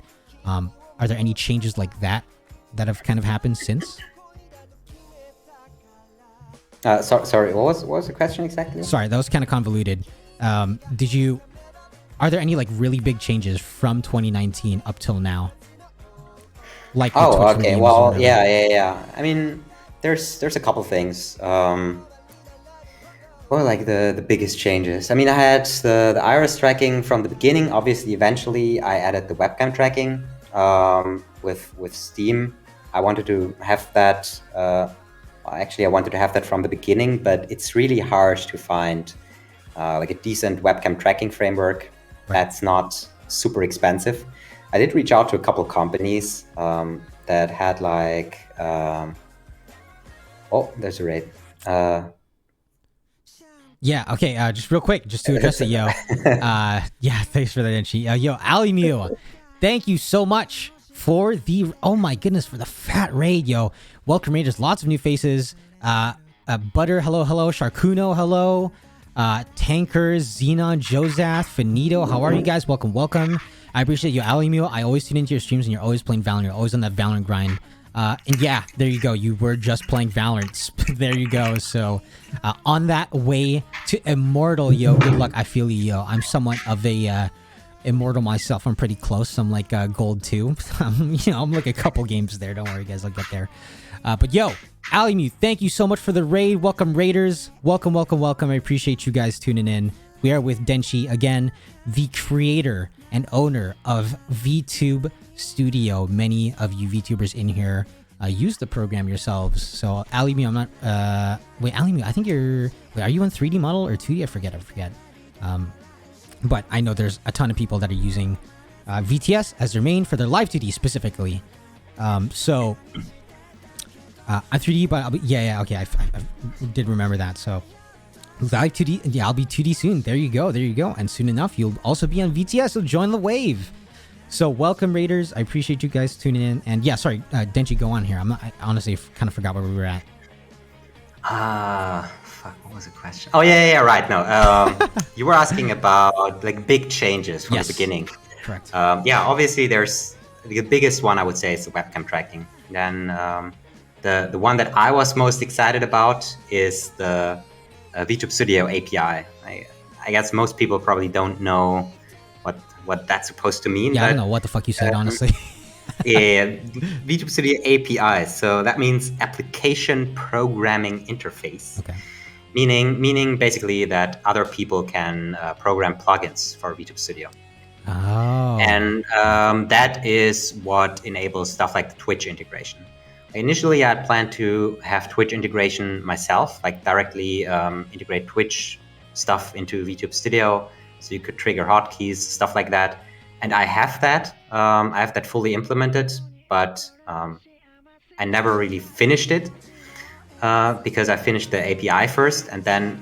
Are there any changes like that have kind of happened since? Sorry, what was the question exactly? Sorry, that was kind of convoluted. Are there any like really big changes from 2019 up till now? Like okay. Well, yeah. I mean, there's a couple things. Well, like the biggest changes. I mean, I had the iris tracking from the beginning. Obviously, eventually, I added the webcam tracking with Steam. I wanted to have that. Actually, I wanted to have that from the beginning, but it's really hard to find like a decent webcam tracking framework that's not super expensive. I did reach out to a couple companies that had like, oh, there's a raid. Yeah, okay, just real quick, just to address it, yo. Yeah, thanks for that, Denchi. Yo, Ali Mew, thank you so much for the, oh my goodness, for the fat raid, yo. Welcome, Raiders, lots of new faces. Butter, hello. Sharkuno, hello. Tankers, Xenon, Jozath, Finito, how are you guys? Welcome. I appreciate you, Ali Mew. I always tune into your streams and you're always playing Valorant. You're always on that Valorant grind. And yeah, there you go. You were just playing Valorant. There you go. So, on that way to Immortal, yo, good luck. I feel you, yo. I'm somewhat of a Immortal myself. I'm pretty close. I'm like Gold 2. I'm like a couple games there. Don't worry, guys. I'll get there. But yo, Ali Mew, thank you so much for the raid. Welcome, Raiders. Welcome. I appreciate you guys tuning in. We are with Denchi, again, the creator and owner of VTube Studio. Many of you VTubers in here use the program yourselves. So, Ali Mew, I'm not... wait, Ali Mew, I think you're... Wait, are you on 3D model or 2D? I forget. But I know there's a ton of people that are using VTS as their main for their live 2D specifically. So... I'm 3D, but I'll be... Yeah, okay, I did remember that, so... Live 2D, yeah, I'll be 2D soon. There you go. And soon enough, you'll also be on VTS, so join the wave. So welcome, Raiders. I appreciate you guys tuning in. And yeah, sorry, Denchi, go on here. I honestly kind of forgot where we were at. Fuck, what was the question? Oh, yeah, right, no. You were asking about, like, big changes from the beginning. Correct. Yeah, obviously, there's... The biggest one, I would say, is the webcam tracking. Then the one that I was most excited about is the... VTube Studio API. I guess most people probably don't know what that's supposed to mean. Yeah, I don't know what the fuck you said, honestly. Yeah, VTube Studio API. So that means Application Programming Interface. Okay. Meaning basically that other people can program plugins for VTube Studio. Oh. And that is what enables stuff like the Twitch integration. Initially, I had planned to have Twitch integration myself, like directly integrate Twitch stuff into VTube Studio, so you could trigger hotkeys, stuff like that. And I have that. I have that fully implemented, but I never really finished it because I finished the API first, and then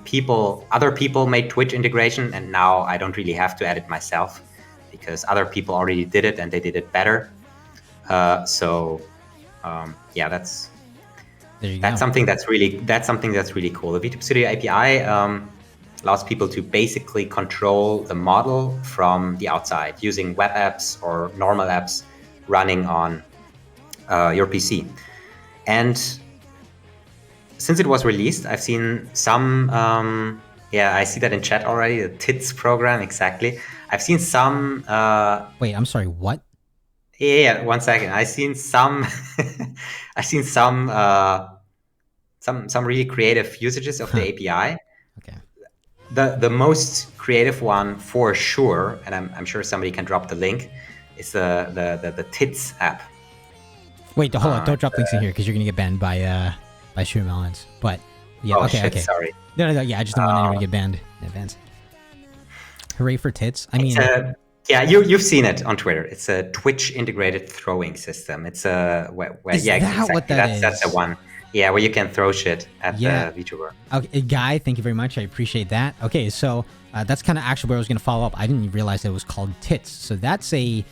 other people made Twitch integration, and now I don't really have to add it myself because other people already did it and they did it better. So yeah, that's go. something that's really cool. The VTube Studio API allows people to basically control the model from the outside using web apps or normal apps running on your PC. And since it was released, I've seen some, I see that in chat already, the TITS program, exactly. I've seen some... Wait, I'm sorry, what? Yeah, 1 second. I've seen some... I've seen some really creative usages of the API. Okay. The most creative one for sure, and I'm sure somebody can drop the link, is the TITS app. Wait, hold on, don't drop links in here because you're gonna get banned by Stream Elements. But yeah, okay. Sorry. No, yeah, I just don't want anyone to get banned in advance. Hooray for TITS! I mean, yeah, you've seen it on Twitter. It's a Twitch integrated throwing system. It's a what that is? That's the one. Yeah, where you can throw shit at the VTuber. Okay, Guy, thank you very much. I appreciate that. Okay, so that's kind of actually where I was going to follow up. I didn't realize it was called TITS. So that's a...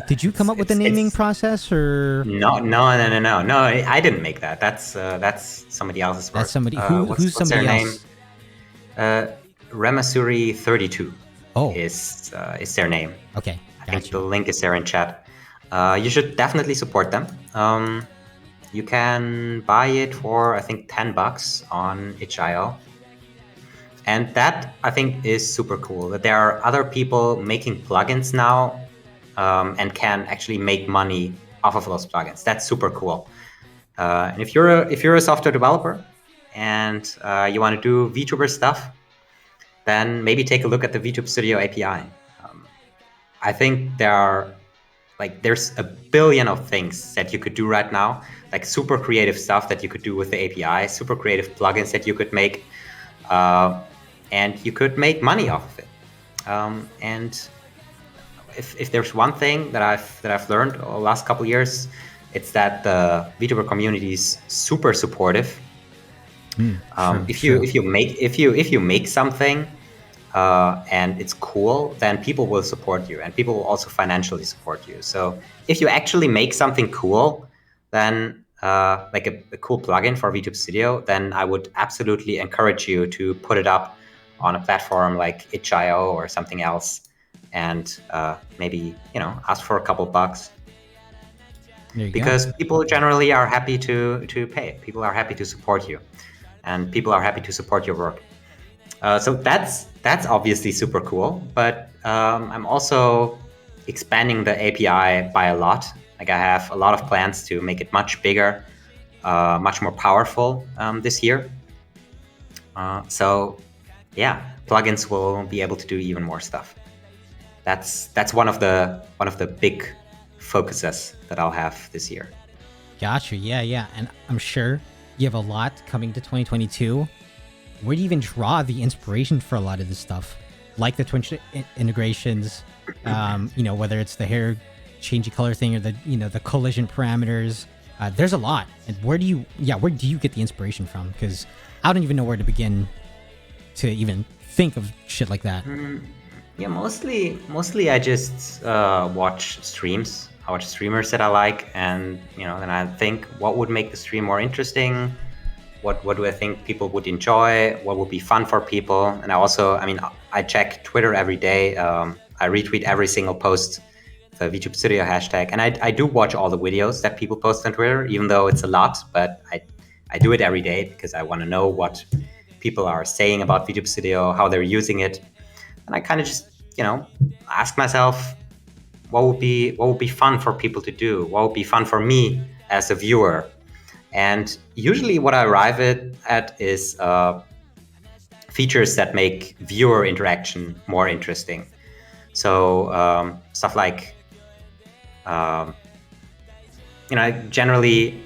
did you come up with the naming process, or... No, I didn't make that. That's somebody else's work. That's somebody... who's somebody else? Ramasuri32 is their name. Okay, I think the link is there in chat. You should definitely support them. You can buy it for, I think, $10 on itch.io. And that, I think, is super cool. That there are other people making plugins now and can actually make money off of those plugins. That's super cool. And if you're a software developer and you want to do VTuber stuff, then maybe take a look at the VTube Studio API. I think there's a billion of things that you could do right now, like super creative stuff that you could do with the API, super creative plugins that you could make, and you could make money off of it. And if there's one thing that I've learned over the last couple of years, it's that the VTuber community is super supportive. If you make something and it's cool, then people will support you, and people will also financially support you. So if you actually make something cool, then like a cool plugin for VTube Studio, then I would absolutely encourage you to put it up on a platform like itch.io or something else, and maybe ask for a couple bucks. Because people generally are happy to pay. People are happy to support you, and people are happy to support your work. So that's obviously super cool. But I'm also expanding the API by a lot. Like, I have a lot of plans to make it much bigger, much more powerful this year. So yeah, plugins will be able to do even more stuff. That's one of the big focuses that I'll have this year. Gotcha. Yeah. And I'm sure you have a lot coming to 2022. Where do you even draw the inspiration for a lot of this stuff? Like the Twitch integrations, whether it's the hair changing color thing or the collision parameters. There's a lot. And where do you get the inspiration from? Because I don't even know where to begin to even think of shit like that. Yeah, mostly I just watch streams. I watch streamers that I like, and then I think, what would make the stream more interesting? What do I think people would enjoy? What would be fun for people? And I check Twitter every day. I retweet every single post, the VTube Studio hashtag, and I do watch all the videos that people post on Twitter, even though it's a lot. But I do it every day because I want to know what people are saying about VTube Studio, how they're using it, and I kind of just ask myself, what would be fun for people to do? What would be fun for me as a viewer? And usually what I arrive at is features that make viewer interaction more interesting. So stuff like, generally,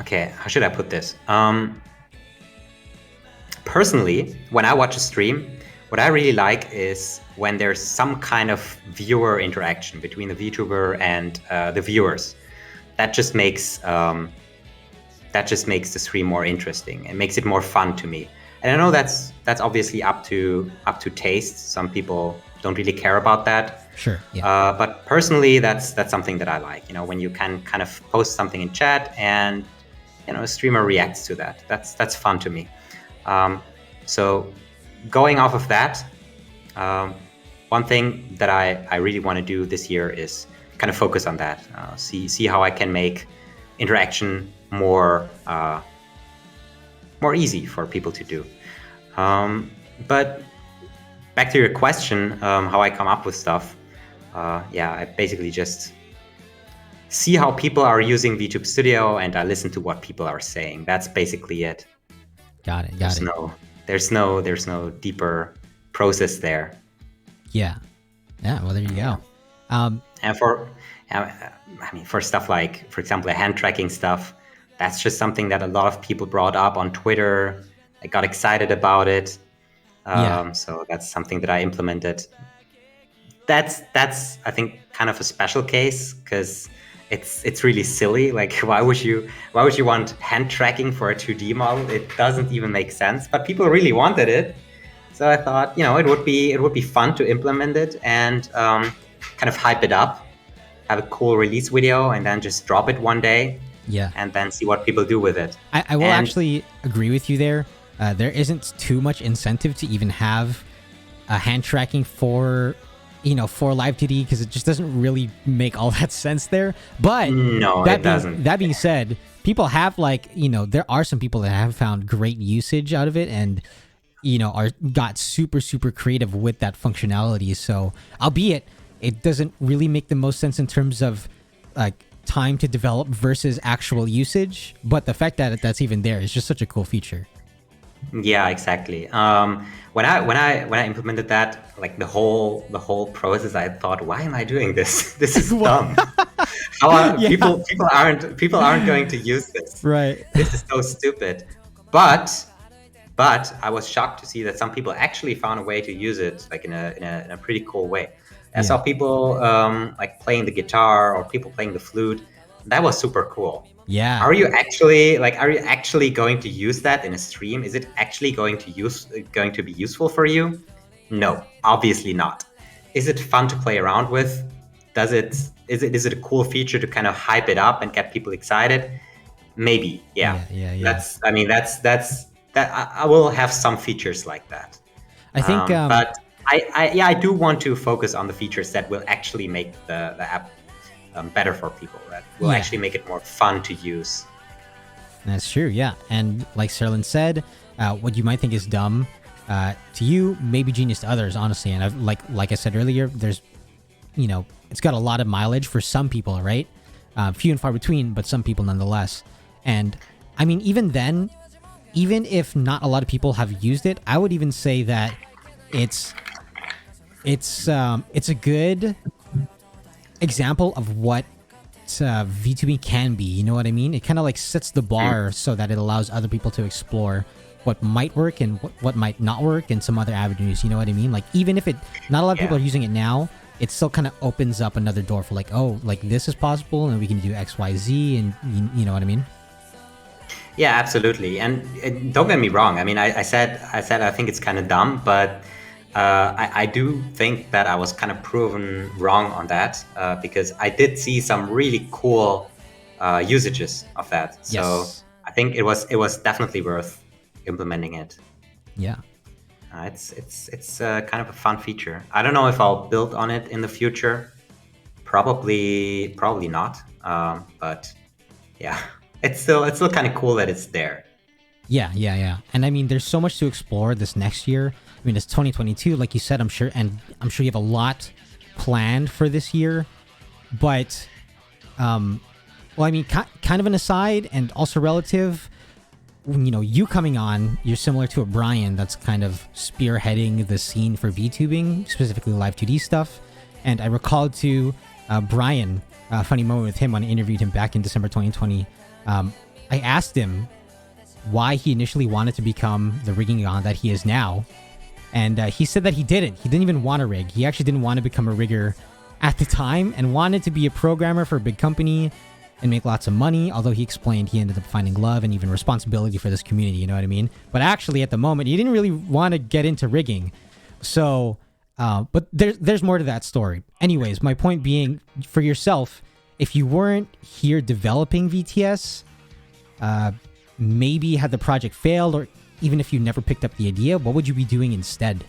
okay, how should I put this? Personally, when I watch a stream, what I really like is when there's some kind of viewer interaction between the VTuber and the viewers. That just makes the stream more interesting. It makes it more fun to me. And I know that's obviously up to taste. Some people don't really care about that. Sure. Yeah. But personally, that's something that I like. When you can kind of post something in chat and a streamer reacts to that. That's fun to me. So going off of that, one thing that I really want to do this year is kind of focus on that. See how I can make interaction more easy for people to do. But back to your question, how I come up with stuff. I basically just see how people are using VTube Studio, and I listen to what people are saying. That's basically it. Got it. There's no deeper process there. Yeah. Well, there you go. And for stuff like, for example, hand tracking stuff, that's just something that a lot of people brought up on Twitter. I got excited about it. So that's something that I implemented. That's I think kind of a special case, because it's really silly. Like, why would you want hand tracking for a 2D model? It doesn't even make sense, but people really wanted it. So I thought, it would be fun to implement it and kind of hype it up, have a cool release video, and then just drop it one day. Yeah. And then see what people do with it. I will actually agree with you there. There isn't too much incentive to even have a hand tracking for live 2D, because it just doesn't really make all that sense there. But no, it doesn't. That being said, people have there are some people that have found great usage out of it, and got super, super creative with that functionality. So, albeit it doesn't really make the most sense in terms of like time to develop versus actual usage, but the fact that that's even there is just such a cool feature. Yeah, exactly. When I implemented that, like the whole process, I thought, why am I doing this? This is dumb. People aren't going to use this. Right. This is so stupid. But I was shocked to see that some people actually found a way to use it, like in a pretty cool way. I saw people like playing the guitar, or people playing the flute. That was super cool. Yeah. Are you actually going to use that in a stream? Is it actually going to be useful for you? No, obviously not. Is it fun to play around with? Is it a cool feature to kind of hype it up and get people excited? Maybe. Yeah. That's I will have some features like that. I think but I do want to focus on the features that will actually make the app better for people, that will actually make it more fun to use. That's true, yeah. And like Serlin said, what you might think is dumb to you may be genius to others, honestly. And I've, like I said earlier, there's, it's got a lot of mileage for some people, right? Few and far between, but some people nonetheless. And I mean, even then, even if not a lot of people have used it, I would even say that it's a good example of what VTubing can be. You know what I mean? It kind of like sets the bar so that it allows other people to explore what might work and what might not work, and some other avenues. You know what I mean? Like, even if not a lot of people are using it now, it still kind of opens up another door for like, oh, like this is possible, and we can do X, Y, Z, and you know what I mean? Yeah, absolutely. And don't get me wrong. I mean, I said I think it's kind of dumb, but I do think that I was kind of proven wrong on that, because I did see some really cool usages of that. So yes. I think it was definitely worth implementing it. Yeah. It's kind of a fun feature. I don't know if I'll build on it in the future. Probably not. But yeah, it's still kind of cool that it's there. Yeah. And I mean, there's so much to explore this next year. I mean, it's 2022, like you said, I'm sure you have a lot planned for this year. But, well, I mean, kind of an aside and also relative, you coming on, you're similar to a Brian that's kind of spearheading the scene for VTubing, specifically live 2D stuff. And I recalled to Brian, a funny moment with him when I interviewed him back in December 2020. I asked him why he initially wanted to become the rigging god that he is now. And he said that he didn't. He didn't even want to rig. He actually didn't want to become a rigger at the time and wanted to be a programmer for a big company and make lots of money. Although he explained he ended up finding love and even responsibility for this community, you know what I mean? But actually at the moment, he didn't really want to get into rigging. So But there's more to that story. Anyways, my point being, for yourself, if you weren't here developing VTS, maybe had the project failed, or even if you never picked up the idea, what would you be doing instead?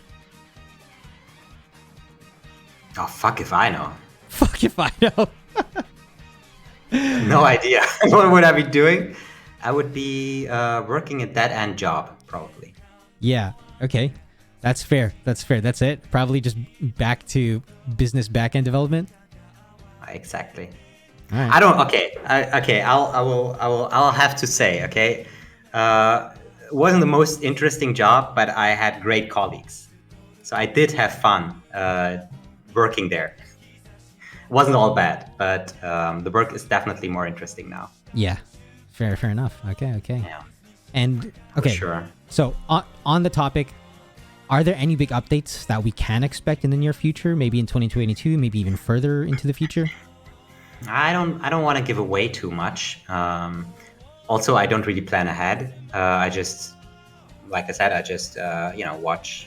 Oh, fuck if I know. Fuck if I know. No idea. What would I be doing? I would be working a dead-end job, probably. Yeah, okay. That's fair. That's it. Probably just back to business back-end development. Exactly. Right. I don't. Okay. I'll have to say. Okay. It wasn't the most interesting job, but I had great colleagues, so I did have fun working there. It wasn't all bad, but the work is definitely more interesting now. Yeah. Fair enough. Okay. Yeah. And okay. Sure. So on the topic, are there any big updates that we can expect in the near future? Maybe in 2022, maybe even further into the future? I don't want to give away too much. Also, I don't really plan ahead. I just, like I said, watch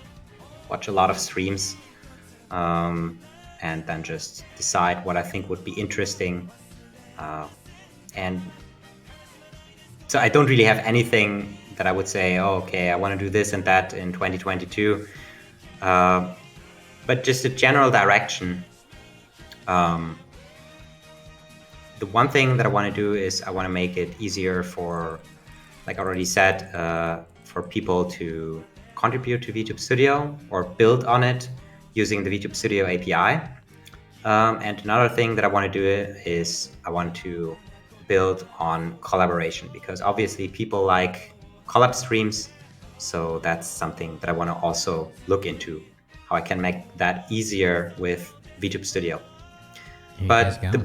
a lot of streams, and then just decide what I think would be interesting. And so I don't really have anything that I would say, oh, okay, I want to do this and that in 2022. But just a general direction. The one thing that I want to do is I want to make it easier for, like I already said, for people to contribute to VTube Studio or build on it using the VTube Studio API. And another thing that I want to do is I want to build on collaboration, because obviously people like collab streams. So that's something that I want to also look into, how I can make that easier with VTube Studio. But the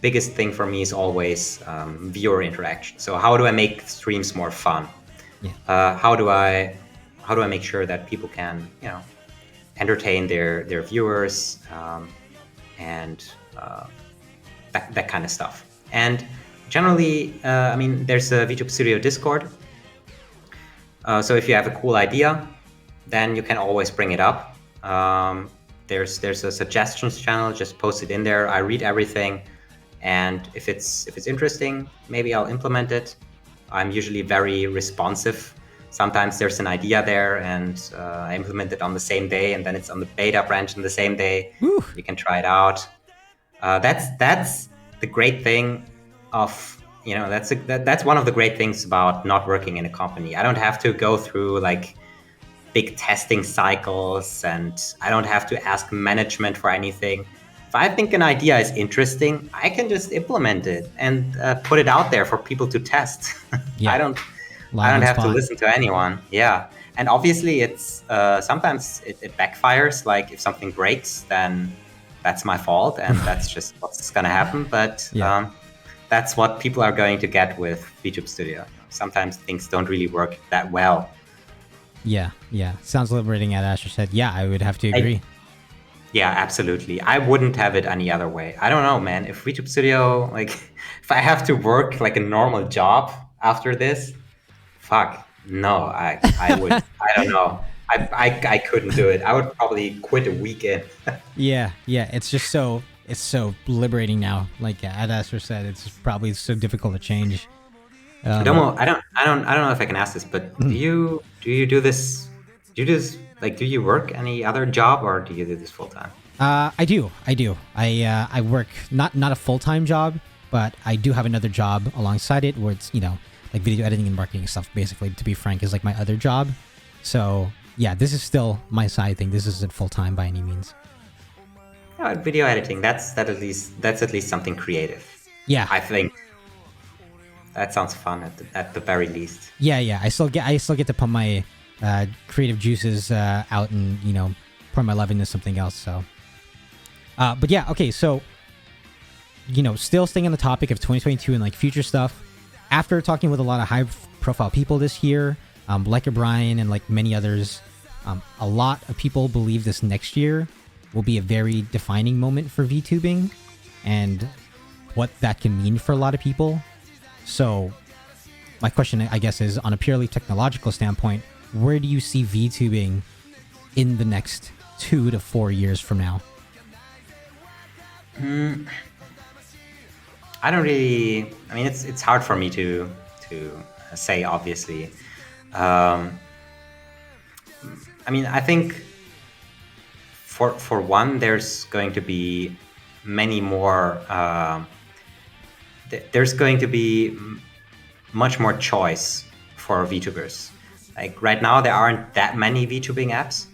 biggest thing for me is always viewer interaction. So how do I make streams more fun? Yeah. How do I make sure that people can, entertain their viewers, and that kind of stuff. And generally, there's a VTube Studio Discord. So if you have a cool idea, then you can always bring it up. There's a suggestions channel. Just post it in there. I read everything, and if it's interesting, maybe I'll implement it. I'm usually very responsive. Sometimes there's an idea there, and I implement it on the same day, and then it's on the beta branch on the same day. Woo. You can try it out. That's the great thing of, that's one of the great things about not working in a company. I don't have to go through like big testing cycles, and I don't have to ask management for anything. If I think an idea is interesting, I can just implement it and put it out there for people to test. Yeah. I don't have to listen to anyone. Yeah. And obviously it's sometimes it backfires. Like if something breaks, then that's my fault, and that's just what's going to happen. But that's what people are going to get with VTube Studio. Sometimes things don't really work that well. Yeah. Sounds liberating, as Asher said. Yeah, I would have to agree. Yeah, absolutely. I wouldn't have it any other way. I don't know, man. If VTube Studio, like, if I have to work like a normal job after this, fuck, no, I would. I don't know. I couldn't do it. I would probably quit a weekend. Yeah. It's just so liberating now. Like as Asher said, it's probably so difficult to change. Domo, I don't know if I can ask this, but do you do this? Do you work any other job, or do you do this full time? I do. I work not a full-time job, but I do have another job alongside it where it's, like video editing and marketing stuff, basically, to be frank, is like my other job. So yeah, this is still my side thing. This isn't full-time by any means. Video editing, that's at least something creative. Yeah. I think that sounds fun at the very least. Yeah. I still get to pump my creative juices out and pour my love into something else. So, but yeah, okay. So, still staying on the topic of 2022 and like future stuff. After talking with a lot of high-profile people this year, like O'Brien and like many others, a lot of people believe this next year will be a very defining moment for VTubing and what that can mean for a lot of people. So, my question, I guess, is on a purely technological standpoint, where do you see VTubing in the next 2 to 4 years from now? I don't really. I mean, it's hard for me to say. Obviously, I mean, I think for one, there's going to be many more. There's going to be much more choice for VTubers. Like right now, there aren't that many VTubing apps,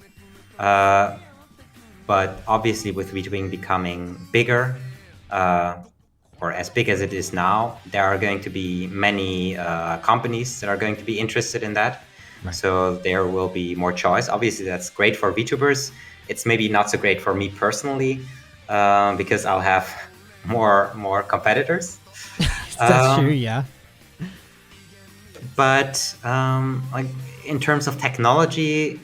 but obviously with VTubing becoming bigger, or as big as it is now, there are going to be many companies that are going to be interested in that. Right. So there will be more choice. Obviously, that's great for VTubers. It's maybe not so great for me personally, because I'll have more competitors. That's true, yeah. But like in terms of technology,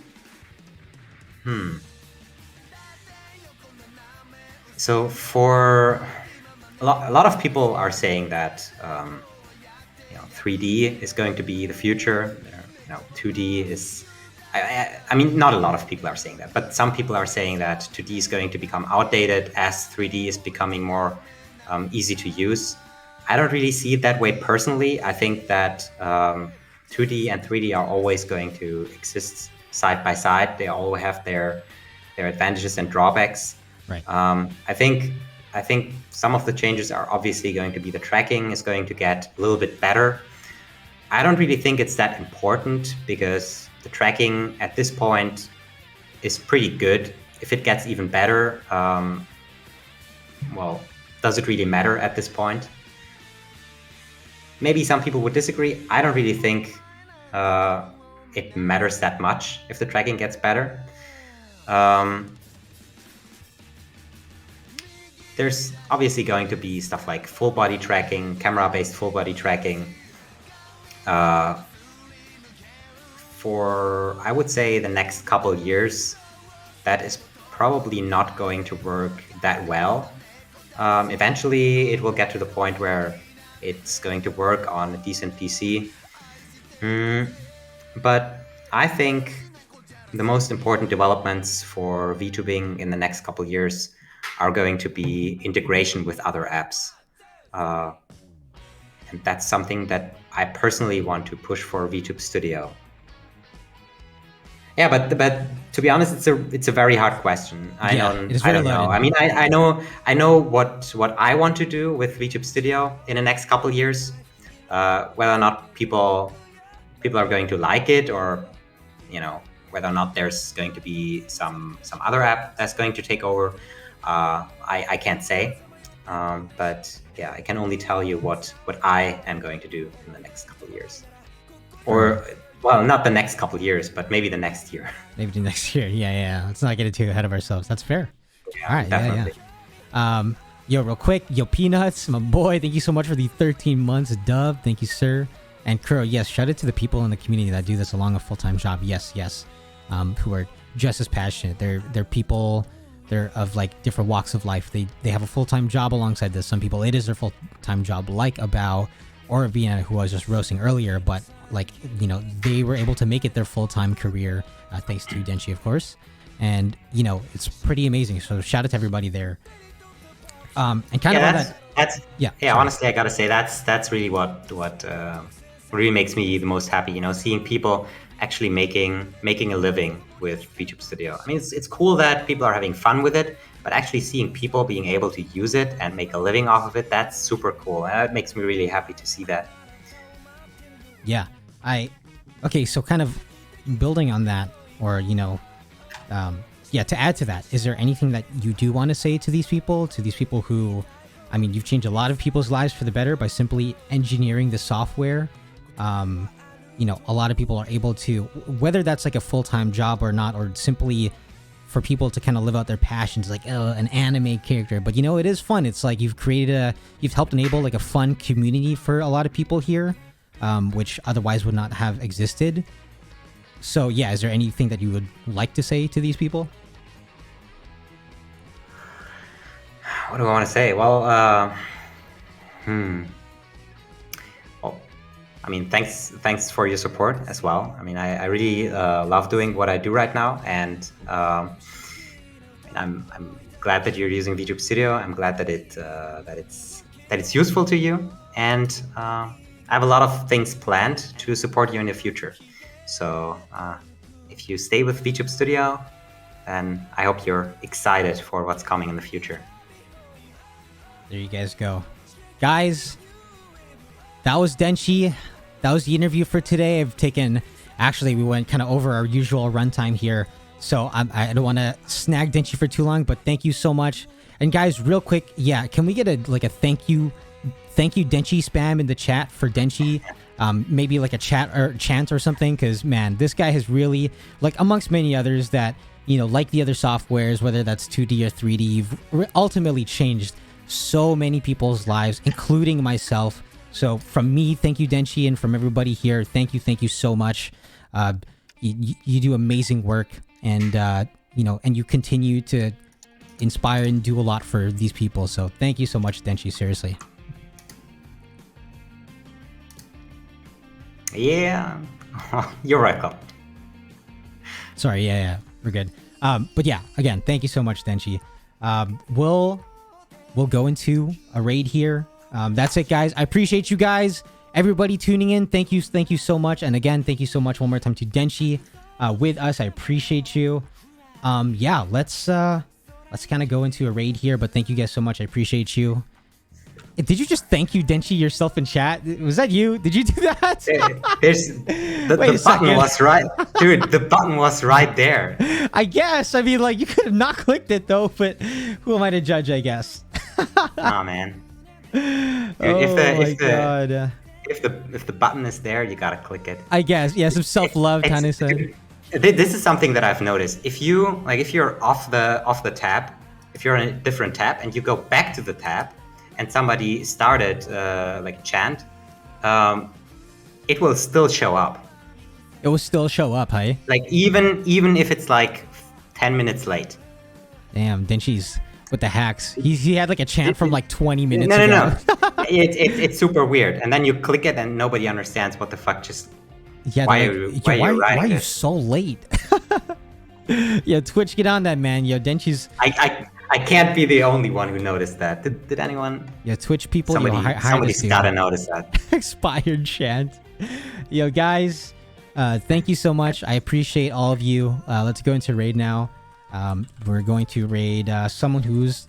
so for a lot of people are saying that 3D is going to be the future. 2D is. I mean, not a lot of people are saying that, but some people are saying that 2D is going to become outdated as 3D is becoming more easy to use. I don't really see it that way personally. I think that 2D and 3D are always going to exist side by side. They all have their advantages and drawbacks. Right. I think some of the changes are obviously going to be the tracking is going to get a little bit better. I don't really think it's that important because the tracking at this point is pretty good. If it gets even better, well, does it really matter at this point? Maybe some people would disagree. I don't really think it matters that much if the tracking gets better. There's obviously going to be stuff like full body tracking, camera-based full body tracking. For, I would say, the next couple years, that is probably not going to work that well. Eventually, it will get to the point where it's going to work on a decent PC. But I think the most important developments for VTubing in the next couple years are going to be integration with other apps. And that's something that I personally want to push for VTube Studio. Yeah, but to be honest, it's a very hard question. I don't know. I mean, I know what I want to do with VTube Studio in the next couple years. Whether or not people are going to like it, or whether or not there's going to be some other app that's going to take over, I can't say. But yeah, I can only tell you what I am going to do in the next couple of years, or. Well, not the next couple of years, but maybe the next year. Maybe the next year. Yeah. Let's not get too ahead of ourselves. That's fair. Yeah, all right. definitely. Yeah. Yo, real quick. Yo, Peanuts, my boy. Thank you so much for the 13 months. Dub. Thank you, sir. And Kuro, yes, shout out to the people in the community that do this along a full-time job. Yes. Who are just as passionate. They're people. They're of like different walks of life. They have a full-time job alongside this. Some people, it is their full-time job, like Abao or Avina, who I was just roasting earlier, but they were able to make it their full-time career, thanks to Denchi, of course. And it's pretty amazing. So shout out to everybody there. And kind of on that. Honestly, I gotta say that's really what really makes me the most happy. Seeing people actually making a living with VTube Studio. I mean, it's cool that people are having fun with it, but actually seeing people being able to use it and make a living off of it, that's super cool. And that makes me really happy to see that. Yeah. Okay, so kind of building on that, or to add to that, is there anything that you do want to say to these people who, I mean, you've changed a lot of people's lives for the better by simply engineering the software. A lot of people are able to, whether that's like a full-time job or not, or simply for people to kind of live out their passions, like an anime character. But it is fun. It's like you've helped enable like a fun community for a lot of people here. Which otherwise would not have existed. So yeah, is there anything that you would like to say to these people? What do I want to say? Well, I mean, thanks for your support as well. I mean, I really love doing what I do right now, and I'm glad that you're using VTube Studio. I'm glad that it's useful to you, and I have a lot of things planned to support you in the future. So if you stay with VTube Studio, then I hope you're excited for what's coming in the future. There you guys go. Guys, that was Denchi. That was the interview for today. Actually, we went kind of over our usual runtime here. So I don't want to snag Denchi for too long, but thank you so much. And guys, real quick, yeah, can we get a thank you Denchi spam in the chat for Denchi? Maybe like a chat or chant or something, because man, this guy has really, like amongst many others that, like the other softwares, whether that's 2D or 3D, you've ultimately changed so many people's lives, including myself. So from me, thank you, Denchi, and from everybody here, thank you so much. You do amazing work, and and you continue to inspire and do a lot for these people. So thank you so much, Denchi. Seriously. Yeah, you're welcome. Sorry, yeah, we're good. But yeah, again, thank you so much, Denchi. We'll go into a raid here. That's it, guys. I appreciate you guys, everybody tuning in. Thank you so much. And again, thank you so much one more time to Denchi with us. I appreciate you. Yeah, let's kind of go into a raid here. But thank you guys so much. I appreciate you. Did you just thank you, Denchi, yourself in chat? Was that you? Did you do that? The button was right, dude. The button was right there. I guess. I mean, like, you could have not clicked it though, but who am I to judge? I guess. Oh man. Dude, God. If the button is there, you gotta click it. I guess. Yeah, some self-love kind of thing. This is something that I've noticed. If you're off the tab, if you're in a different tab and you go back to the tab, and somebody started like a chant, it will still show up. It will still show up, hey? Like even if it's like 10 minutes late. Damn, Denchi's with the hacks. He had like a chant from like 20 minutes ago. No. It's super weird. And then you click it and nobody understands what the fuck just... Yeah, why are you so late? Yeah, Twitch, get on that, man. Yo, Denchi's... I can't be the only one who noticed that. Did anyone? Yeah, Twitch people. Somebody's gotta notice that. Expired chant. Yo, guys, thank you so much. I appreciate all of you. Let's go into raid now. We're going to raid someone who's,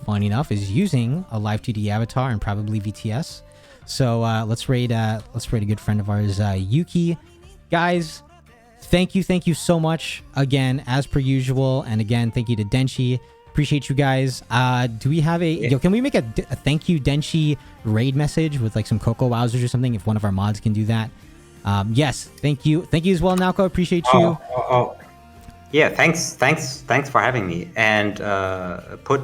fun enough, is using a live 2D avatar and probably VTS. So let's raid a good friend of ours, Yuki. Guys, thank you so much again, as per usual, and again, thank you to Denchi. Appreciate you guys. Do we have can we make a thank you Denchi raid message with like some Cocoa Wowzers or something, if one of our mods can do that? Yes, thank you as well, Naoko. Appreciate you. Yeah, thanks for having me, and put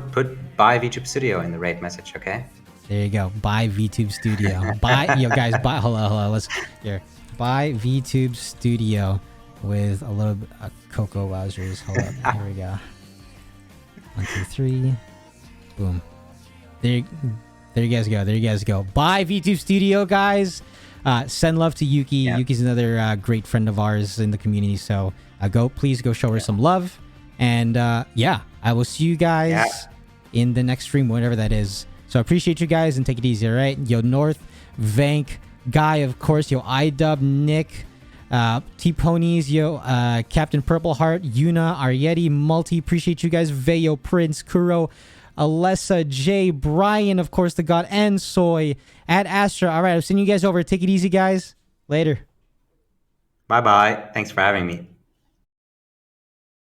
buy VTube Studio in the raid message, okay? There you go. Buy VTube Studio. Guys, hold on. Let's here. Buy VTube Studio with a little bit of Cocoa Wowzers. Hold up. Here we go. 1, 2, 3. Boom. There you guys go. Buy VTube Studio, guys. Send love to Yuki. Yeah. Yuki's another great friend of ours in the community. So please go show her some love. And I will see you guys in the next stream, whatever that is. So I appreciate you guys, and take it easy, all right? Yo, North, Vank, Guy, of course. Yo, iDub, Nick, T-Ponies, Captain Purple Heart, Yuna, Arietti, Multi. Appreciate you guys. Veyo, Prince, Kuro, Alessa, Jay, Brian, of course, the God, and Soy, at Astra. All right, I'll send you guys over. Take it easy, guys. Later. Bye-bye. Thanks for having me.